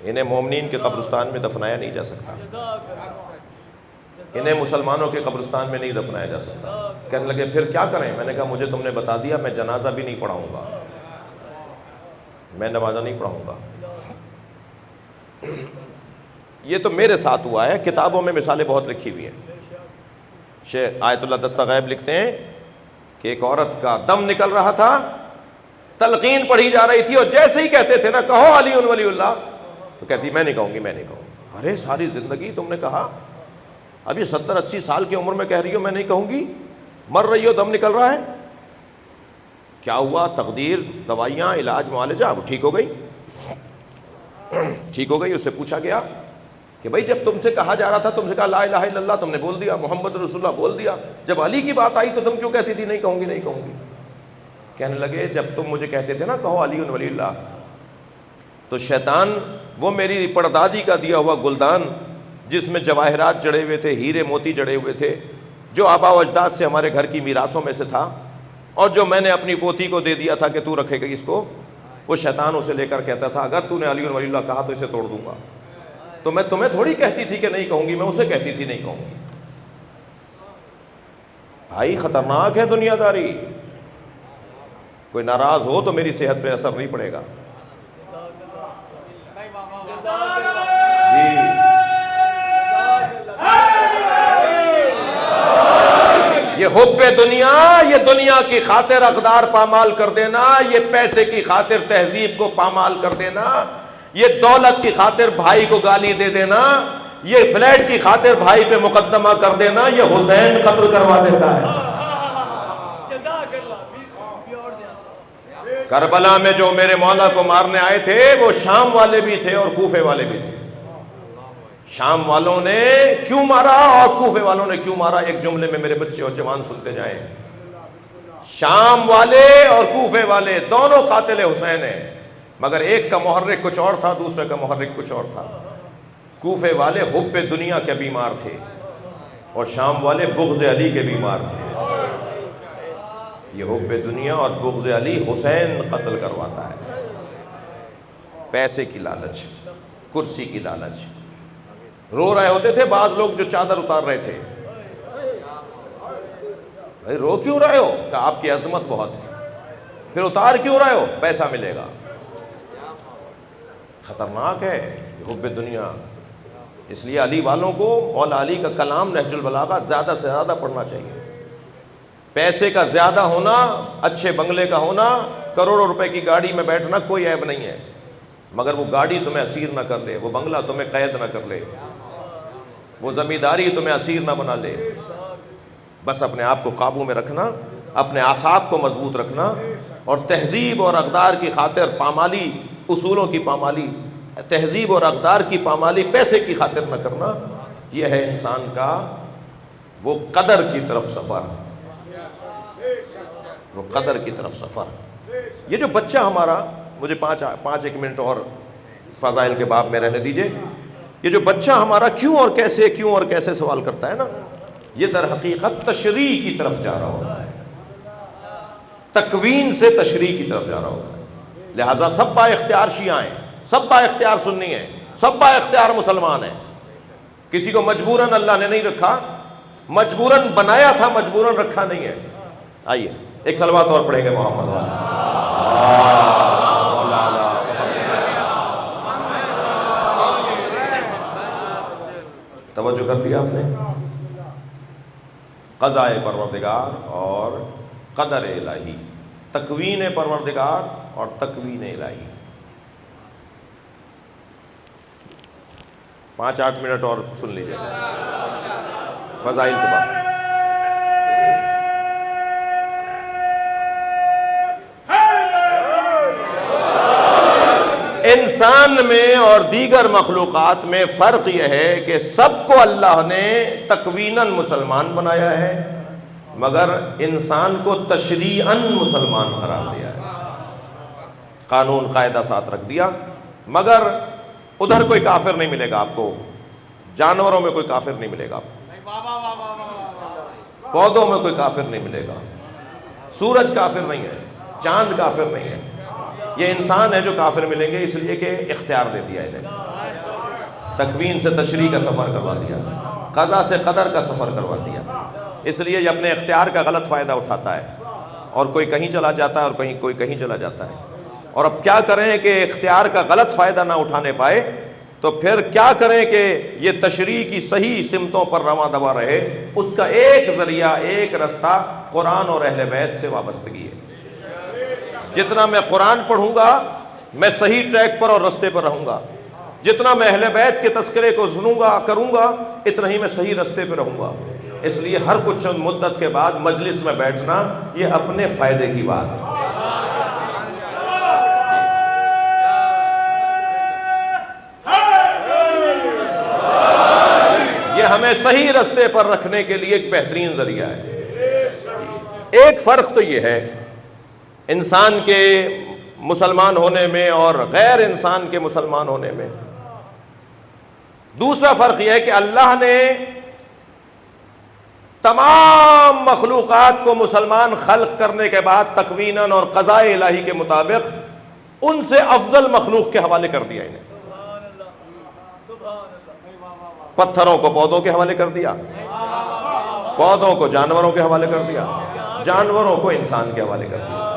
انہیں مومنین کے قبرستان میں دفنایا نہیں جا سکتا, انہیں مسلمانوں کے قبرستان میں نہیں دفنایا جا سکتا. کہنے لگے پھر کیا کریں؟ میں نے کہا مجھے تم نے بتا دیا, میں جنازہ بھی نہیں پڑھاؤں گا, میں نمازہ نہیں پڑھاؤں گا. یہ تو میرے ساتھ ہوا ہے, کتابوں میں مثالیں بہت لکھی ہوئی ہیں. شیخ آیت اللہ دستغیب لکھتے ہیں کہ ایک عورت کا دم نکل رہا تھا, تلقین پڑھی جا رہی تھی, اور جیسے ہی کہتے تھے نا کہو علی ولی اللہ, تو کہتی میں نہیں کہوں گی, میں نہیں کہوں گی. ارے ساری زندگی تم نے کہا, اب یہ 70-80 سال کی عمر میں کہہ رہی ہو میں نہیں کہوں گی, مر رہی ہو, دم نکل رہا ہے. کیا ہوا؟ تقدیر, دوائیاں, علاج, معالجہ, اب ٹھیک ہو گئی, ٹھیک ہو گئی. اس سے پوچھا گیا کہ بھائی جب تم سے کہا جا رہا تھا, تم سے کہا لا الہ الا اللہ, تم نے بول دیا, محمد رسول اللہ بول دیا, جب علی کی بات آئی تو تم کیوں کہتی تھی نہیں کہوں گی, نہیں کہوں گی؟ کہنے لگے جب تم مجھے کہتے تھے نا کہو علی ولی اللہ, تو شیطان وہ میری پردادی کا دیا ہوا گلدان جس میں جواہرات جڑے ہوئے تھے, ہیرے موتی جڑے ہوئے تھے, جو آباء و اجداد سے ہمارے گھر کی میراثوں میں سے تھا, اور جو میں نے اپنی پوتی کو دے دیا تھا کہ تو رکھے گی اس کو, وہ شیطان اسے لے کر کہتا تھا اگر تو نے علی ولی اللہ کہا تو اسے توڑ دوں گا. تو میں تمہیں تھوڑی کہتی تھی کہ نہیں کہوں گی, میں اسے کہتی تھی نہیں کہوں گی. بھائی خطرناک ہے دنیا داری. کوئی ناراض ہو تو میری صحت پہ اثر نہیں پڑے گا. جی یہ حب دنیا, یہ دنیا کی خاطر اقدار پامال کر دینا, یہ پیسے کی خاطر تہذیب کو پامال کر دینا, یہ دولت کی خاطر بھائی کو گالی دے دینا, یہ فلیٹ کی خاطر بھائی پہ مقدمہ کر دینا, یہ حسین قتل کروا دیتا ہے. کربلا میں جو میرے مولا کو مارنے آئے تھے وہ شام والے بھی تھے اور کوفے والے بھی تھے. شام والوں نے کیوں مارا اور کوفے والوں نے کیوں مارا, ایک جملے میں میرے بچے اور جوان سنتے جائیں. شام والے اور کوفے والے دونوں قاتل حسین ہیں, مگر ایک کا محرک کچھ اور تھا, دوسرے کا محرک کچھ اور تھا. کوفے والے حب دنیا کے بیمار تھے اور شام والے بغض علی کے بیمار تھے. یہ حب دنیا اور بغض علی حسین قتل کرواتا ہے. پیسے کی لالچ, کرسی کی لالچ. رو رہے ہوتے تھے بعض لوگ جو چادر اتار رہے تھے, بھائی رو کیوں رہے ہو؟ کہ آپ کی عظمت بہت ہے. پھر اتار کیوں رہے ہو؟ پیسہ ملے گا. خطرناک ہے حب دنیا. اس لیے علی والوں کو مولا علی کا کلام نہج البلاغہ زیادہ سے زیادہ پڑھنا چاہیے. پیسے کا زیادہ ہونا, اچھے بنگلے کا ہونا, کروڑوں روپے کی گاڑی میں بیٹھنا کوئی عیب نہیں ہے, مگر وہ گاڑی تمہیں اسیر نہ کر لے, وہ بنگلہ تمہیں قید نہ کر لے, وہ زمینداری تمہیں اسیر نہ بنا لے. بس اپنے آپ کو قابو میں رکھنا, اپنے اعصاب کو مضبوط رکھنا, اور تہذیب اور اقدار کی خاطر پامالی, اصولوں کی پامالی, تہذیب اور اقدار کی پامالی پیسے کی خاطر نہ کرنا. یہ ہے انسان کا وہ قدر کی طرف سفر, وہ قدر کی طرف سفر. یہ جو بچہ ہمارا, مجھے پانچ ایک منٹ اور فضائل کے باب میں رہنے دیجئے. یہ جو بچہ ہمارا کیوں اور کیسے سوال کرتا ہے نا, یہ در حقیقت تشریح کی طرف جا رہا ہوتا ہے, تکوین سے تشریح کی طرف جا رہا ہوتا ہے. لہٰذا سب با اختیار شیعہ ہیں, سب با اختیار سنی ہیں, سب با اختیار مسلمان ہیں. کسی کو مجبوراً اللہ نے نہیں رکھا, مجبوراً بنایا تھا, مجبوراً رکھا نہیں ہے. آئیے ایک صلوات اور پڑھیں گے محمد توجہ کر دیا آپ نے. قضاء پروردگار اور قدر الہی, تکوین پروردگار اور تکوین الہی. 5-8 منٹ اور سن لیجیے فضائل کے بعد. انسان میں اور دیگر مخلوقات میں فرق یہ ہے کہ سب کو اللہ نے تکویناً مسلمان بنایا ہے, مگر انسان کو تشریعاً مسلمان قرار دیا ہے، قانون قاعدہ ساتھ رکھ دیا، مگر ادھر کوئی کافر نہیں ملے گا آپ کو، جانوروں میں کوئی کافر نہیں ملے گا آپ کو، پودوں میں کوئی کافر نہیں ملے گا، سورج کافر نہیں ہے، چاند کافر نہیں ہے، یہ انسان ہے جو کافر ملیں گے، اس لیے کہ اختیار دے دیا انہیں، تکوین سے تشریع کا سفر کروا دیا، قضا سے قدر کا سفر کروا دیا، اس لیے یہ اپنے اختیار کا غلط فائدہ اٹھاتا ہے، اور کوئی کہیں چلا جاتا ہے اور کوئی کہیں چلا جاتا ہے۔ اور اب کیا کریں کہ اختیار کا غلط فائدہ نہ اٹھانے پائے، تو پھر کیا کریں کہ یہ تشریع کی صحیح سمتوں پر رواں دوا رہے، اس کا ایک ذریعہ، ایک رستہ قرآن اور اہل بیت سے وابستگی ہے۔ جتنا میں قرآن پڑھوں گا میں صحیح ٹریک پر اور رستے پر رہوں گا، جتنا میں اہل بیت کے تذکرے کو سنوں گا کروں گا، اتنا ہی میں صحیح رستے پہ رہوں گا۔ اس لیے ہر کچھ مدت کے بعد مجلس میں بیٹھنا یہ اپنے فائدے کی بات ہے۔ یہ ہمیں صحیح رستے پر رکھنے کے لیے ایک بہترین ذریعہ ہے۔ ایک فرق تو یہ ہے انسان کے مسلمان ہونے میں اور غیر انسان کے مسلمان ہونے میں۔ دوسرا فرق یہ ہے کہ اللہ نے تمام مخلوقات کو مسلمان خلق کرنے کے بعد تکویناً اور قضاء الہی کے مطابق ان سے افضل مخلوق کے حوالے کر دیا انہیں۔ پتھروں کو پودوں کے حوالے کر دیا، پودوں کو جانوروں کے حوالے کر دیا، جانوروں کو انسان کے حوالے کر دیا۔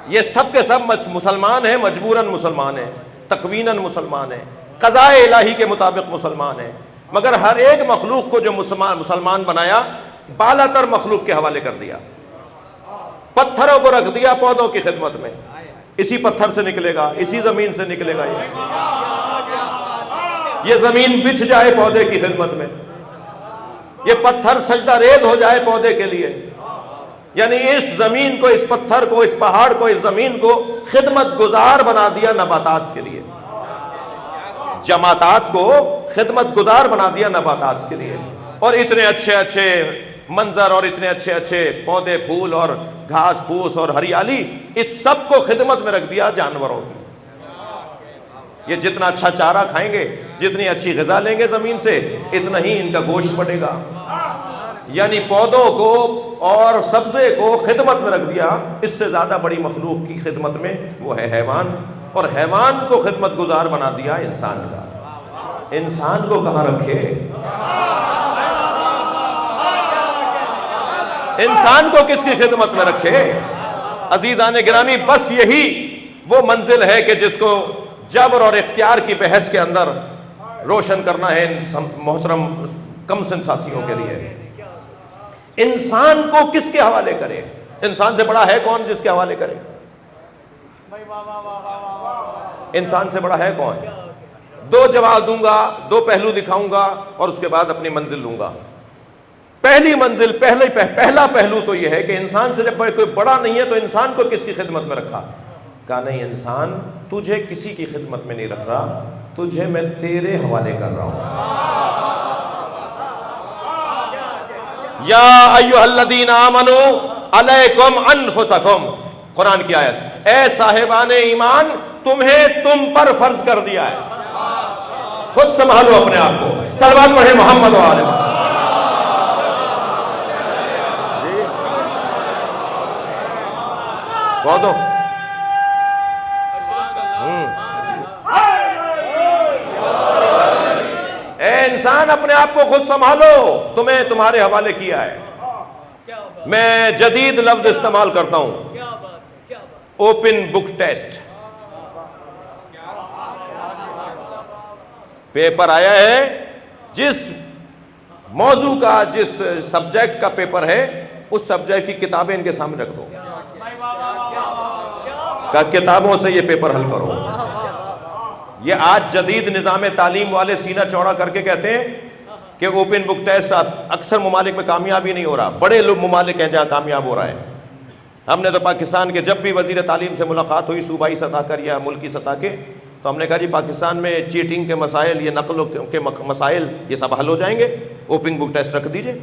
یہ سب کے سب مسلمان ہیں، مجبوراً مسلمان ہیں، تکویناً مسلمان ہیں، قضاء الہی کے مطابق مسلمان ہیں، مگر ہر ایک مخلوق کو جو مسلمان بنایا بالا تر مخلوق کے حوالے کر دیا۔ پتھروں کو رکھ دیا پودوں کی خدمت میں، اسی پتھر سے نکلے گا، اسی زمین سے نکلے گا، یہ زمین بچھ جائے پودے کی خدمت میں، یہ پتھر سجدہ ریز ہو جائے پودے کے لیے، یعنی اس زمین کو، اس پتھر کو، اس پہاڑ کو، اس زمین کو خدمت گزار بنا دیا نباتات کے لیے، جماعتات کو خدمت گزار بنا دیا نباتات کے لیے، اور اتنے اچھے اچھے منظر اور اتنے اچھے اچھے پودے پھول اور گھاس پھوس اور ہریالی، اس سب کو خدمت میں رکھ دیا جانوروں کی۔ یہ جتنا اچھا چارہ کھائیں گے، جتنی اچھی غذا لیں گے زمین سے، اتنا ہی ان کا گوشت بڑھے گا، یعنی پودوں کو اور سبزے کو خدمت میں رکھ دیا۔ اس سے زیادہ بڑی مخلوق کی خدمت میں وہ ہے حیوان، اور حیوان کو خدمت گزار بنا دیا انسان کا۔ انسان کو کہاں رکھے؟ انسان کو کس کی خدمت میں رکھے؟ عزیزان گرامی، بس یہی وہ منزل ہے کہ جس کو جبر اور اختیار کی بحث کے اندر روشن کرنا ہے محترم کم سن ساتھیوں کے لیے۔ انسان کو کس کے حوالے کرے؟ انسان سے بڑا ہے کون جس کے حوالے کرے؟ انسان سے بڑا ہے کون؟ دو جواب دوں گا، دو پہلو دکھاؤں گا اور اس کے بعد اپنی منزل لوں گا۔ پہلی منزل، پہلا پہلو تو یہ ہے کہ انسان سے جب کوئی بڑا نہیں ہے تو انسان کو کس کی خدمت میں رکھا؟ کہا نہیں، انسان تجھے کسی کی خدمت میں نہیں رکھ رہا، تجھے میں تیرے حوالے کر رہا ہوں۔ یا ایھا الذین آمنوا علیکم انفسکم، قرآن کی آیت، اے صاحبان ایمان تمہیں تم پر فرض کر دیا ہے، خود سنبھالو اپنے آپ کو۔ صلوات پڑھیں محمد و آل محمد۔ بہت ہو اے انسان اپنے آپ کو خود سنبھالو، تمہیں تمہارے حوالے کیا ہے۔ میں جدید لفظ استعمال کرتا ہوں، اوپن بک ٹیسٹ۔ پیپر آیا ہے، جس موضوع کا، جس سبجیکٹ کا پیپر ہے، اس سبجیکٹ کی کتابیں ان کے سامنے رکھ دو، کہ کتابوں سے یہ پیپر حل کرو۔ یہ آج جدید نظام تعلیم والے سینہ چوڑا کر کے کہتے ہیں کہ اوپن بک ٹیسٹ اکثر ممالک میں کامیاب ہی نہیں ہو رہا، بڑے لوگ ممالک ہیں جہاں کامیاب ہو رہا ہے۔ ہم نے تو پاکستان کے جب بھی وزیر تعلیم سے ملاقات ہوئی صوبائی سطح کر یا ملکی سطح کے، تو ہم نے کہا جی پاکستان میں چیٹنگ کے مسائل، یہ نقل کے مسائل، یہ سب حل ہو جائیں گے، اوپن بک ٹیسٹ رکھ دیجئے۔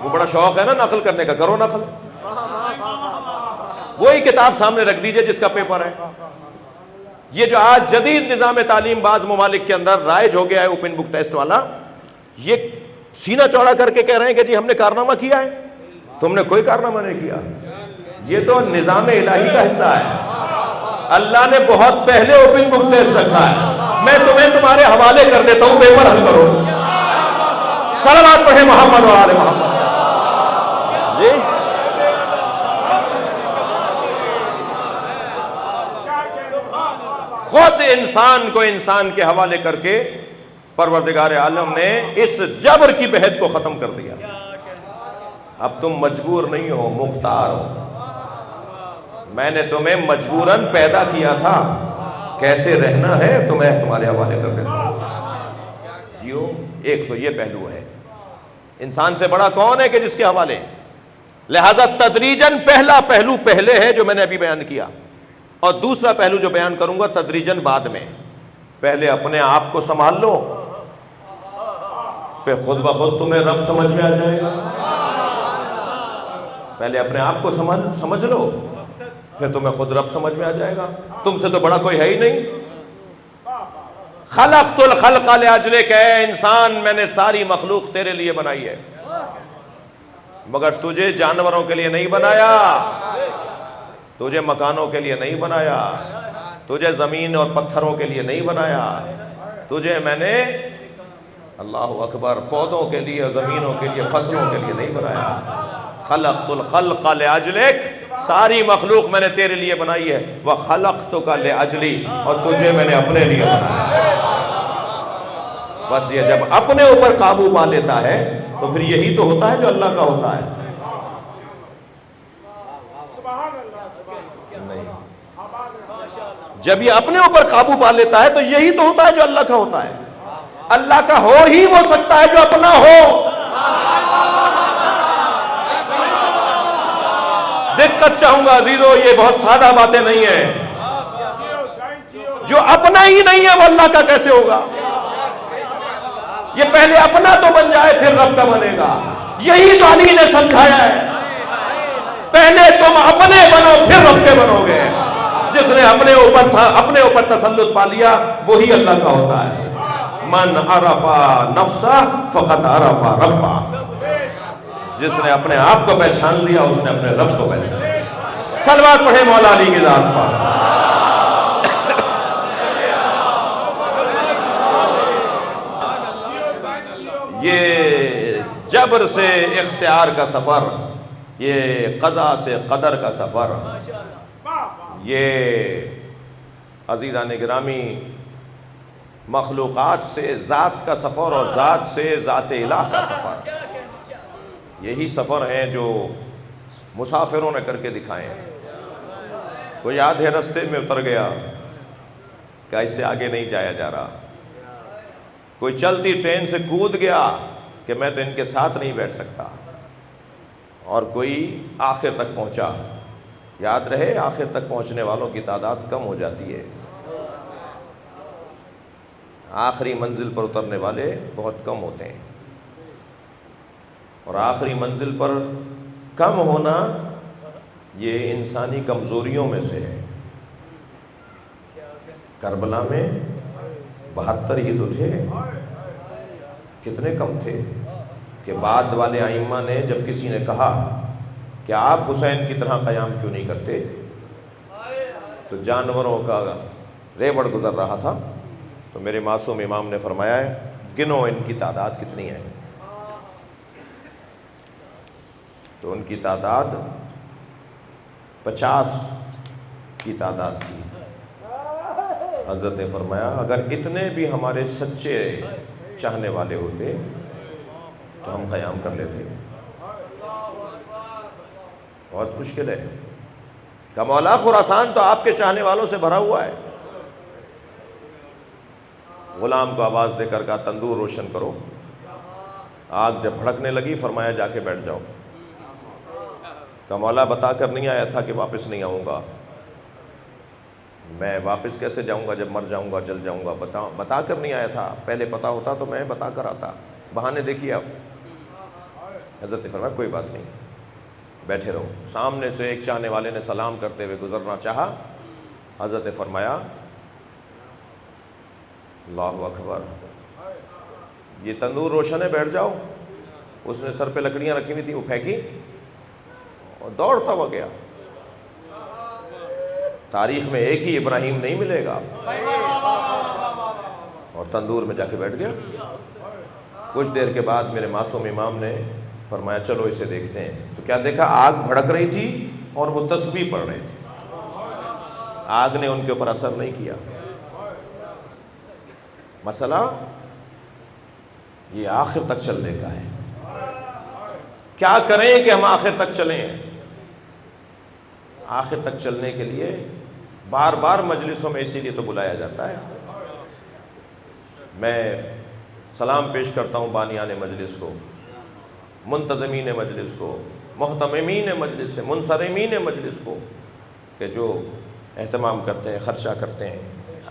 وہ بڑا شوق ہے نا نقل کرنے کا، کرو نقل. وہی کتاب سامنے رکھ دیجئے جس کا پیپر ہے. یہ جو آج جدید نظام تعلیم بعض ممالک کے اندر رائج ہو گیا ہے، اوپن بک ٹیسٹ والا، یہ سینہ چوڑا کر کے کہہ رہے ہیں کہ جی ہم نے کارنامہ کیا ہے. تم نے کوئی کارنامہ نہیں کیا. یہ تو نظام الہی کا حصہ ہے. اللہ نے بہت پہلے اوپن بک ٹیسٹ رکھا ہے. میں تمہیں تمہارے حوالے کر دیتا ہوں، پیپر حل کرو. صلوات پڑھیں محمد و آل محمد. جی خود انسان کو انسان کے حوالے کر کے پروردگار عالم نے اس جبر کی بحث کو ختم کر دیا. اب تم مجبور نہیں ہو، مختار ہو. میں نے تمہیں مجبوراً پیدا کیا تھا، کیسے رہنا ہے تمہیں تمہارے حوالے کر دیتا ہوں. جیو. ایک تو یہ پہلو ہے. انسان سے بڑا کون ہے کہ جس کے حوالے. لہذا تدریجاً پہلا پہلو پہلے ہے جو میں نے ابھی بیان کیا، اور دوسرا پہلو جو بیان کروں گا تدریجاً بعد میں. پہلے اپنے آپ کو سنبھال لو، پھر خود بخود تمہیں رب سمجھ میں آ جائے گا. پہلے اپنے آپ کو سمجھ لو، پھر تمہیں خود رب سمجھ میں آ جائے گا. تم سے تو بڑا کوئی ہے ہی نہیں. خلقت الخلق لاجلک، اے انسان میں نے ساری مخلوق تیرے لیے بنائی ہے، مگر تجھے جانوروں کے لیے نہیں بنایا، تجھے مکانوں کے لیے نہیں بنایا، تجھے زمین اور پتھروں کے لیے نہیں بنایا. تجھے میں نے اللہ اکبر پودوں کے لیے، زمینوں کے لیے، فصلوں کے لیے نہیں بنایا. خلقت الخلق لاجلک، ساری مخلوق میں نے تیرے لیے بنائی ہے. وخلقتک لاجلی، اور تجھے میں نے اپنے لیے بنایا. بس یہ جب اپنے اوپر قابو پا لیتا ہے تو پھر یہی تو ہوتا ہے جو اللہ کا ہوتا ہے. نہیں، جب یہ اپنے اوپر قابو پا لیتا ہے تو یہی تو ہوتا ہے جو اللہ کا ہوتا ہے. اللہ کا ہو ہی وہ سکتا ہے جو اپنا ہو. دقت چاہوں گا عزیزو، یہ بہت سادہ باتیں نہیں ہیں. جو اپنا ہی نہیں ہے وہ اللہ کا کیسے ہوگا؟ یہ پہلے اپنا تو بن جائے پھر رب کا بنے گا. یہی تو علی نے سمجھایا ہے. پہلے تم اپنے بنو پھر رب کے بنو گے. جس نے اپنے اوپر تسلط پا لیا وہی اللہ کا ہوتا ہے. من عرف نفسہ فقط عرف ربہ. جس نے اپنے آپ کو پہچان لیا اس نے اپنے رب کو پہچان لیا. صلوات پڑھیں مولا علی کی ذات پر. یہ جبر سے اختیار کا سفر، یہ قضا سے قدر کا سفر، یہ عزیزان گرامی مخلوقات سے ذات کا سفر اور ذات سے ذات الہ کا سفر. یہی سفر ہیں جو مسافروں نے کر کے دکھائے ہیں. کوئی آدھے رستے میں اتر گیا کہ اس سے آگے نہیں جایا جا رہا. کوئی چلتی ٹرین سے کود گیا کہ میں تو ان کے ساتھ نہیں بیٹھ سکتا. اور کوئی آخر تک پہنچا. یاد رہے آخر تک پہنچنے والوں کی تعداد کم ہو جاتی ہے. آخری منزل پر اترنے والے بہت کم ہوتے ہیں. اور آخری منزل پر کم ہونا یہ انسانی کمزوریوں میں سے ہے. کربلا میں 72 ہی تو تھے. کتنے کم تھے کہ بعد والے ائمہ نے جب کسی نے کہا کہ آپ حسین کی طرح قیام کیوں نہیں کرتے، تو جانوروں کا ریوڑ گزر رہا تھا. تو میرے معصوم امام نے فرمایا ہے گنو ان کی تعداد کتنی ہے. تو ان کی تعداد 50 کی تعداد تھی. حضرت نے فرمایا اگر اتنے بھی ہمارے سچے چاہنے والے ہوتے تو ہم قیام کر لیتے. بہت مشکل ہے کہ مولا خراسان تو آپ کے چاہنے والوں سے بھرا ہوا ہے. غلام کو آواز دے کر کہا تندور روشن کرو. آگ جب بھڑکنے لگی فرمایا جا کے بیٹھ جاؤ. کہ مولا بتا کر نہیں آیا تھا کہ واپس نہیں آؤں گا. میں واپس کیسے جاؤں گا جب مر جاؤں گا جل جاؤں گا. بتا کر نہیں آیا تھا. پہلے پتا ہوتا تو میں بتا کر آتا. بہانے دیکھیے آپ. حضرت نے فرمایا کوئی بات نہیں، بیٹھے رہو. سامنے سے ایک چاہنے والے نے سلام کرتے ہوئے گزرنا چاہا. حضرت نے فرمایا اللہ اکبر، یہ تندور روشن ہے، بیٹھ جاؤ. اس نے سر پہ لکڑیاں رکھی ہوئی تھیں، وہ پھینکی اور دوڑتا ہوا گیا. تاریخ میں ایک ہی ابراہیم نہیں ملے گا، اور تندور میں جا کے بیٹھ گیا. کچھ دیر کے بعد میرے معصوم امام نے فرمایا چلو اسے دیکھتے ہیں. تو کیا دیکھا؟ آگ بھڑک رہی تھی اور وہ تسبیح پڑھ رہے تھے. آگ نے ان کے اوپر اثر نہیں کیا. مسئلہ یہ آخر تک چلنے کا ہے. کیا کریں کہ ہم آخر تک چلیں؟ آخر تک چلنے کے لیے بار بار مجلسوں میں اسی لیے تو بلایا جاتا ہے. میں سلام پیش کرتا ہوں بانیان مجلس کو، منتظمین مجلس کو، محتممین مجلس سے، منصرمین مجلس کو، کہ جو اہتمام کرتے ہیں، خرچہ کرتے ہیں،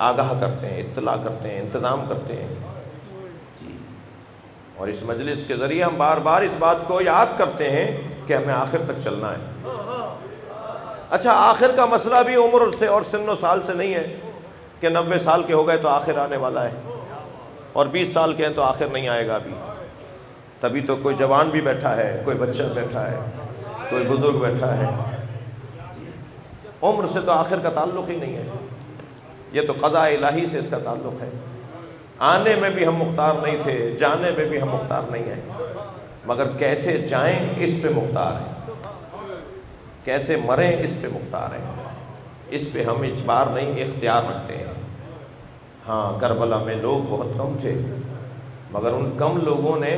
آگاہ کرتے ہیں، اطلاع کرتے ہیں، انتظام کرتے ہیں جی. اور اس مجلس کے ذریعے ہم بار بار اس بات کو یاد کرتے ہیں کہ ہمیں آخر تک چلنا ہے. اچھا، آخر کا مسئلہ بھی عمر سے اور سن و سال سے نہیں ہے کہ 90 سال کے ہو گئے تو آخر آنے والا ہے، اور 20 سال کے ہیں تو آخر نہیں آئے گا ابھی. تبھی تو کوئی جوان بھی بیٹھا ہے، کوئی بچہ بیٹھا ہے، کوئی بزرگ بیٹھا ہے. عمر سے تو آخر کا تعلق ہی نہیں ہے. یہ تو قضاء الہی سے اس کا تعلق ہے. آنے میں بھی ہم مختار نہیں تھے، جانے میں بھی ہم مختار نہیں ہیں، مگر کیسے جائیں اس پہ مختار ہیں، کیسے مریں اس پہ مختار ہیں. اس پہ ہم اجبار نہیں، اختیار رکھتے ہیں. ہاں، کربلا میں لوگ بہت کم تھے، مگر ان کم لوگوں نے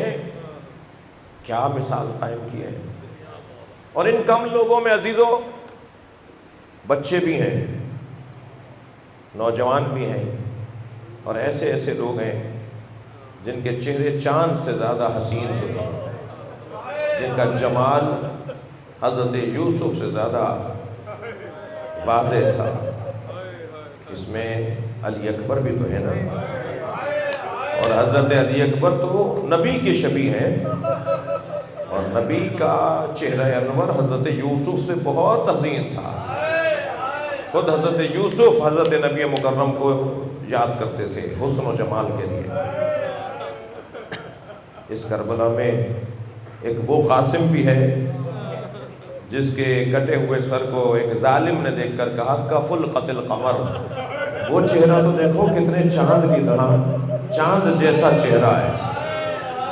کیا مثال قائم کی ہے. اور ان کم لوگوں میں عزیزوں بچے بھی ہیں، نوجوان بھی ہیں، اور ایسے ایسے لوگ ہیں جن کے چہرے چاند سے زیادہ حسین تھے، جن کا جمال حضرت یوسف سے زیادہ واضح تھا. اس میں علی اکبر بھی تو ہے نا، اور حضرت علی اکبر تو نبی کی شبیہ ہیں، اور نبی کا چہرہ انور حضرت یوسف سے بہت حسین تھا. خود حضرت یوسف حضرت نبی مکرم کو یاد کرتے تھے حسن و جمال کے لیے. اس کربلا میں ایک وہ قاسم بھی ہے جس کے کٹے ہوئے سر کو ایک ظالم نے دیکھ کر کہا کفل قتل قمر. وہ چہرہ تو دیکھو کتنے چاند کی طرح، چاند جیسا چہرہ ہے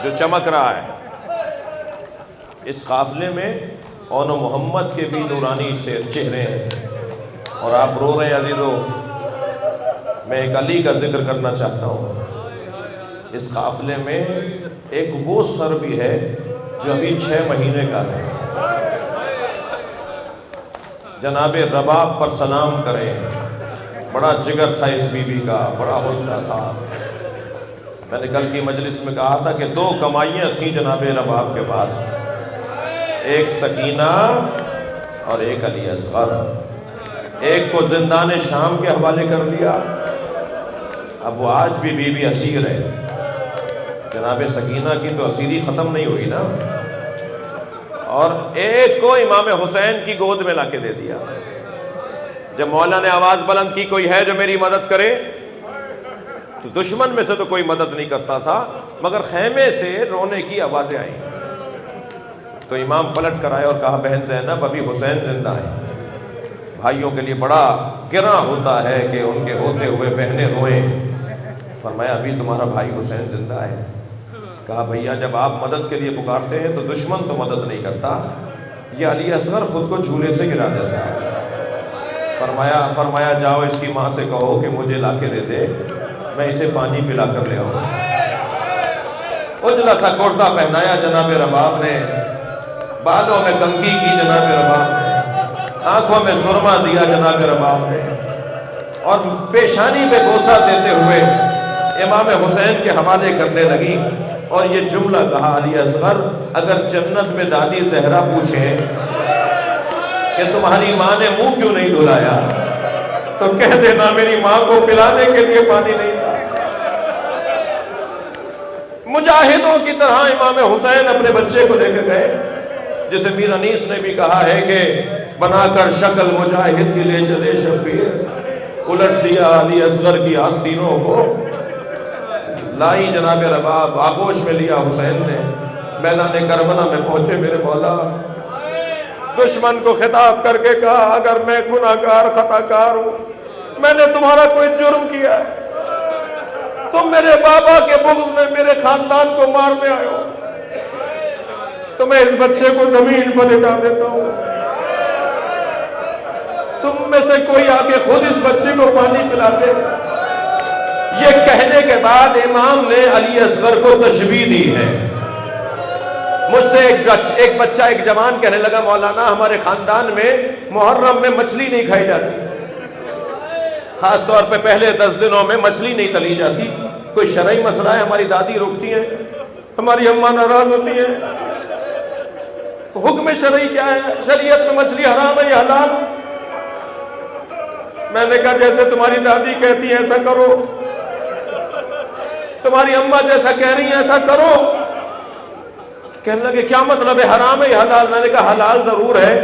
جو چمک رہا ہے. اس قافلے میں اون و محمد کے بھی نورانی سے چہرے ہیں، اور آپ رو رہے ہیں عزیزو. میں ایک علی کا ذکر کرنا چاہتا ہوں. اس قافلے میں ایک وہ سر بھی ہے جو ابھی 6 مہینے کا ہے. جناب رباب پر سلام کریں. بڑا جگر تھا اس بی بی کا، بڑا حوصلہ تھا. میں نے کل کی مجلس میں کہا تھا کہ 2 کمائیاں تھیں جناب رباب کے پاس، ایک سکینہ اور ایک علی اصغر. ایک کو زندان شام کے حوالے کر دیا، اب وہ آج بھی بی بی اسیر ہے. جناب سکینہ کی تو اسیری ختم نہیں ہوئی نا. اور ایک کو امام حسین کی گود میں لا کے دے دیا. جب مولا نے آواز بلند کی کوئی ہے جو میری مدد کرے، تو دشمن میں سے تو کوئی مدد نہیں کرتا تھا، مگر خیمے سے رونے کی آوازیں آئیں. تو امام پلٹ کر آئے اور کہا بہن زینب ابھی حسین زندہ ہے. بھائیوں کے لیے بڑا گراں ہوتا ہے کہ ان کے ہوتے ہوئے بہنیں روئیں. فرمایا ابھی تمہارا بھائی حسین زندہ ہے. کہا بھیا جب آپ مدد کے لیے پکارتے ہیں تو دشمن تو مدد نہیں کرتا، یہ علی اصغر خود کو جھولے سے گرا دیتا ہے. فرمایا جاؤ اس کی ماں سے کہو کہ مجھے لا کے دے دے، میں اسے پانی پلا کر لے آؤں. اجلا سا کرتا پہنایا جناب رباب نے، بالوں میں کنگھی کی جناب رباب نے، آنکھوں میں سرما دیا جناب رباب نے، اور پیشانی پہ بوسہ دیتے ہوئے امام حسین کے حوالے کرنے لگی. اور یہ جملہ کہا علی اصغر اگر جنت میں دادی زہرا پوچھیں کہ تمہاری ماں نے منہ کیوں نہیں دھلایا تو کہہ دینا میری ماں کو پلانے کے لیے پانی نہیں تھا. مجاہدوں کی طرح امام حسین اپنے بچے کو لے کے گئے، جسے میر انیس نے بھی کہا ہے کہ بنا کر شکل مجاہد کی لے چلے شبیر، الٹ دیا علی اصغر کی آستینوں کو، لائی جناب رباب، آغوش میں لیا حسین نے، میدان کربلا میں پہنچے میرے مولا، دشمن کو خطاب کر کے کہا اگر میں گناہگار خطاکار ہوں، میں نے تمہارا کوئی جرم کیا ہے، تم میرے بابا کے بغض میں میرے خاندان کو مارنے آئے ہو، تو میں اس بچے کو زمین پر لٹا دیتا ہوں، تم میں سے کوئی آگے خود اس بچے کو پانی پلا دے۔ یہ کہنے کے بعد امام نے علی اصغر کو تشبیہ دی ہے۔ مجھ سے ایک بچہ ایک جوان کہنے لگا مولانا ہمارے خاندان میں محرم میں مچھلی نہیں کھائی جاتی، خاص طور پہ پہلے 10 دنوں میں مچھلی نہیں تلی جاتی، کوئی شرعی مسئلہ ہے؟ ہماری دادی روکتی ہیں، ہماری اماں ناراض ہوتی ہیں، حکم شرعی کیا ہے؟ شریعت میں مچھلی حرام ہے یا حلال؟ میں نے کہا جیسے تمہاری دادی کہتی ہے ایسا کرو، تمہاری اماں جیسا کہہ رہی ہیں ایسا کرو۔ کہنے لگے کیا مطلب ہے، حرام ہے یا حلال؟ میں نے کہا حلال ضرور ہے،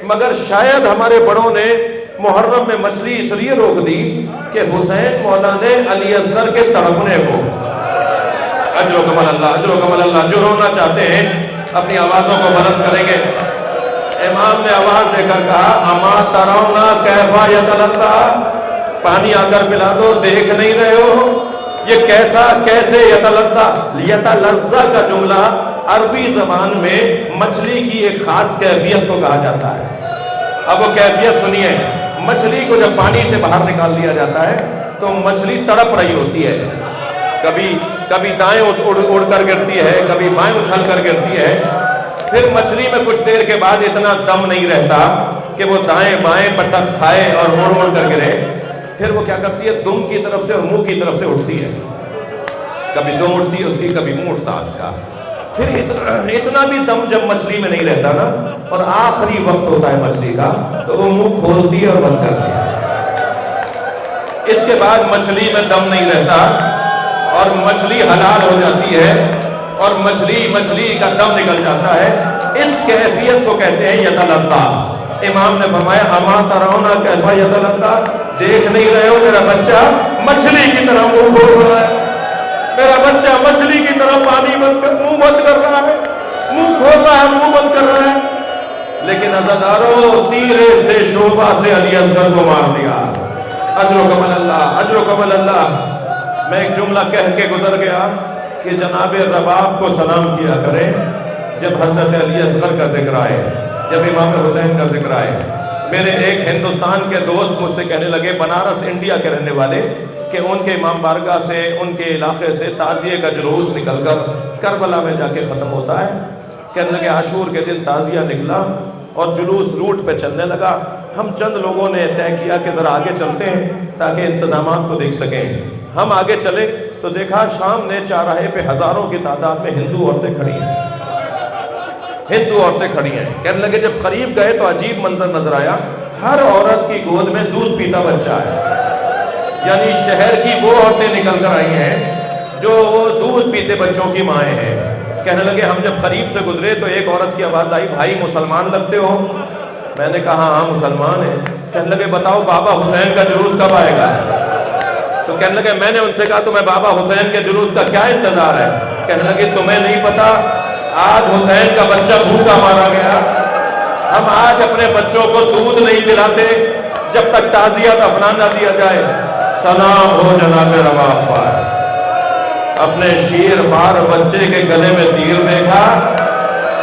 مگر شاید ہمارے بڑوں نے محرم میں مچھلی اس لیے روک دی کہ حسین مولا نے علی اصغر کے تڑپنے کو، اجر و کمال اللہ، اجر و کمال اللہ، جو رونا چاہتے ہیں اپنی آوازوں کو بلند کریں گے۔ امام نے آواز دے کر کہا اما ترونا کیفا یتلطا، پانی آ کر پلا دو، دیکھ نہیں رہے ہو یہ کیسا کیسے یتلطا؟ یتلذا کا جملہ عربی زبان میں مچھلی کی ایک خاص کیفیت کو کہا جاتا ہے۔ اب وہ کیفیت سنیے، مچھلی کو جب پانی سے باہر نکال لیا جاتا ہے تو مچھلی تڑپ رہی ہوتی ہے، کبھی دائیں اڑ کر گرتی ہے، کبھی بائیں اچھل کر گرتی ہے، پھر مچھلی میں کچھ دیر کے بعد اتنا دم نہیں رہتا کہ وہ دائیں بائیں پٹخ کھائے اور اڑ کر گرے، پھر وہ کیا کرتی ہے دم کی طرف سے اور منہ کی طرف سے اٹھتی ہے، کبھی دم اٹھتی ہے اس کی، کبھی منہ اٹھتا اس کا، پھر اتنا بھی دم جب مچھلی میں نہیں رہتا نا اور آخری وقت ہوتا ہے مچھلی کا تو وہ منہ کھولتی ہے اور بند کرتی ہے، اس کے بعد مچھلی میں دم نہیں رہتا اور مچھلی حلال ہو جاتی ہے اور مچھلی کا دم نکل جاتا ہے، اس کیفیت کو کہتے ہیں یتلطا۔ امام نے فرمایا اما ترونا کیفا یتلطا، دیکھ نہیں رہے ہو میرا بچہ مچھلی کی طرح منہ کھول رہا ہے، میرا بچہ مچھلی کی طرح پانی منہ بند کر رہا ہے، منہ کھول رہا ہے منہ بند کر رہا ہے، لیکن عزادارو تیرے سے شعبہ سے علی اصغر کو مار دیا، اجر و کمال اللہ، اجر و کمال اللہ۔ میں ایک جملہ کہہ کے گزر گیا کہ جناب رباب کو سلام کیا کریں جب حضرت علی اصغر کا ذکر آئے، جب امام حسین کا ذکر آئے۔ میرے ایک ہندوستان کے دوست مجھ سے کہنے لگے، بنارس انڈیا کے رہنے والے، کہ ان کے امام بارگاہ سے ان کے علاقے سے تعزیے کا جلوس نکل کر کربلا میں جا کے ختم ہوتا ہے، کہنے لگے عاشور کے دن تعزیہ نکلا اور جلوس روٹ پہ چلنے لگا، ہم چند لوگوں نے طے کیا کہ ذرا آگے چلتے ہیں تاکہ انتظامات کو دیکھ سکیں۔ ہم آگے چلے تو دیکھا سامنے چارراہے پہ ہزاروں کی تعداد میں ہندو عورتیں کھڑی ہیں، ہندو عورتیں کھڑی ہیں۔ کہنے لگے جب قریب گئے تو عجیب منظر نظر آیا، ہر عورت کی گود میں دودھ پیتا بچہ ہے، یعنی شہر کی وہ عورتیں نکل کر آئی ہیں جو دودھ پیتے بچوں کی مائیں ہیں۔ کہنے لگے ہم جب قریب سے گزرے تو ایک عورت کی آواز آئی، بھائی مسلمان لگتے ہو؟ میں نے کہا ہاں مسلمان ہیں۔ کہنے لگے بتاؤ بابا حسین کا جلوس کب آئے گا؟ تو کہنے لگے میں نے ان سے کہا تمہیں بابا حسین کے جلوس کا کیا انتظار ہے؟ کہنے لگے تمہیں نہیں پتا آج حسین کا بچہ بھوکا مارا گیا، ہم آج اپنے بچوں کو دودھ نہیں پلاتے جب تک تعزیہ دفنا نہ دیا جائے۔ سلام ہو جناب رباب پر، اپنے شیر خوار بچے کے گلے میں تیر دیکھا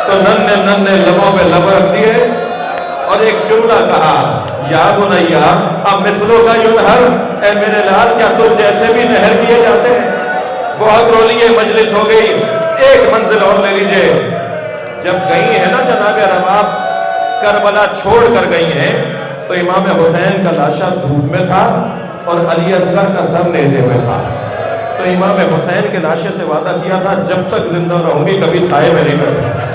تو ننھے لبوں پہ لب رکھ دیے اور ایک جملہ کہا، یا بنیا اب مثلوں کا ینہر، اے میرے لال کیا تو جیسے بھی نہر کیے جاتے ہیں؟ بہت رو لیے، مجلس ہو گئی، ایک منزل اور لے لیجئے۔ جب گئی ہے نا جناب رباب کربلا چھوڑ کر گئی ہیں تو امام حسین کا لاشا دھوپ میں تھا اور علی اصغر کا سر نیزے میں تھا، تو امام حسین کے لاشے سے وعدہ کیا تھا جب تک زندہ رہوں گی کبھی سائے میں نہیں بیٹھوں۔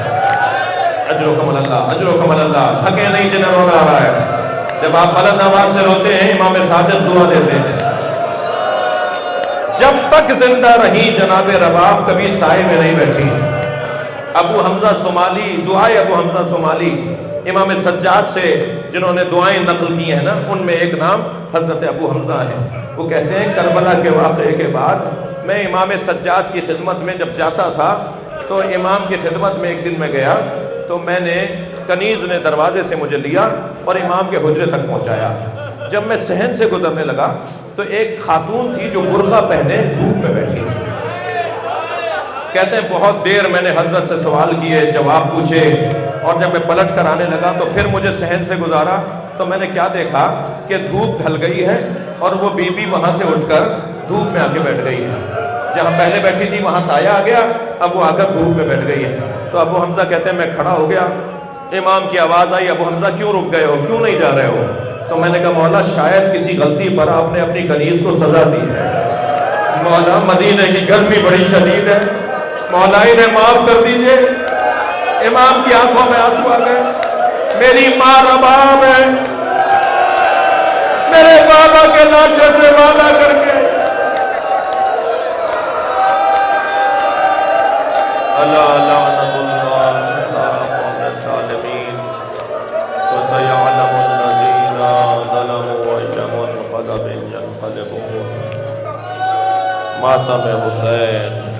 اجر و کمال اللہ، اجر و کمال اللہ، تھکے نہیں جنہیں رونا آ رہا ہے۔ جب آپ بلند آواز سے روتے ہیں امام صادق دعا دیتے ہیں، جب تک زندہ رہی جناب رباب کبھی سائے میں نہیں بیٹھی۔ ابو حمزہ صومالی، دعائے ابو حمزہ صومالی امام سجاد سے جنہوں نے دعائیں نقل کی ہیں نا، ان میں ایک نام حضرت ابو حمزہ ہے۔ وہ کہتے ہیں کربلا کے واقعے کے بعد میں امام سجاد کی خدمت میں جب جاتا تھا تو امام کی خدمت میں ایک دن میں گیا تو میں نے کنیز نے دروازے سے مجھے لیا اور امام کے حجرے تک پہنچایا۔ جب میں صحن سے گزرنے لگا تو ایک خاتون تھی جو برقع پہنے دھوپ میں بیٹھی تھی۔ کہتے ہیں بہت دیر میں نے حضرت سے سوال کیے، جواب پوچھے، اور جب میں پلٹ کر آنے لگا تو پھر مجھے صحن سے گزارا تو میں نے کیا دیکھا کہ دھوپ ڈھل گئی ہے اور وہ بی بی وہاں سے اٹھ کر دھوپ میں آ کے بیٹھ گئی ہے۔ جہاں پہلے بیٹھی تھی وہاں سایہ آ گیا، اب وہ آ کر دھوپ میں بیٹھ گئی ہے۔ تو ابو حمزہ کہتے ہیں میں کھڑا ہو گیا، امام کی آواز آئی ابو حمزہ کیوں رک گئے ہو، کیوں نہیں جا رہے ہو؟ تو میں نے کہا مولا شاید کسی غلطی پر آپ نے اپنی کنیز کو سزا دی ہے، مولا مدینے کی گرمی بڑی شدید ہے، مولا انہیں معاف کر دیجئے۔ امام کی آنکھوں میں آنسو آ گئے، میری ماں رباب ہے، میرے بابا کے لاشے سے وعدہ کر کے اللہ لعنت اللہ علی قوم الظالمین وسيعلم الذین ظلموا أي منقلب ينقلبون۔ ماتم حسین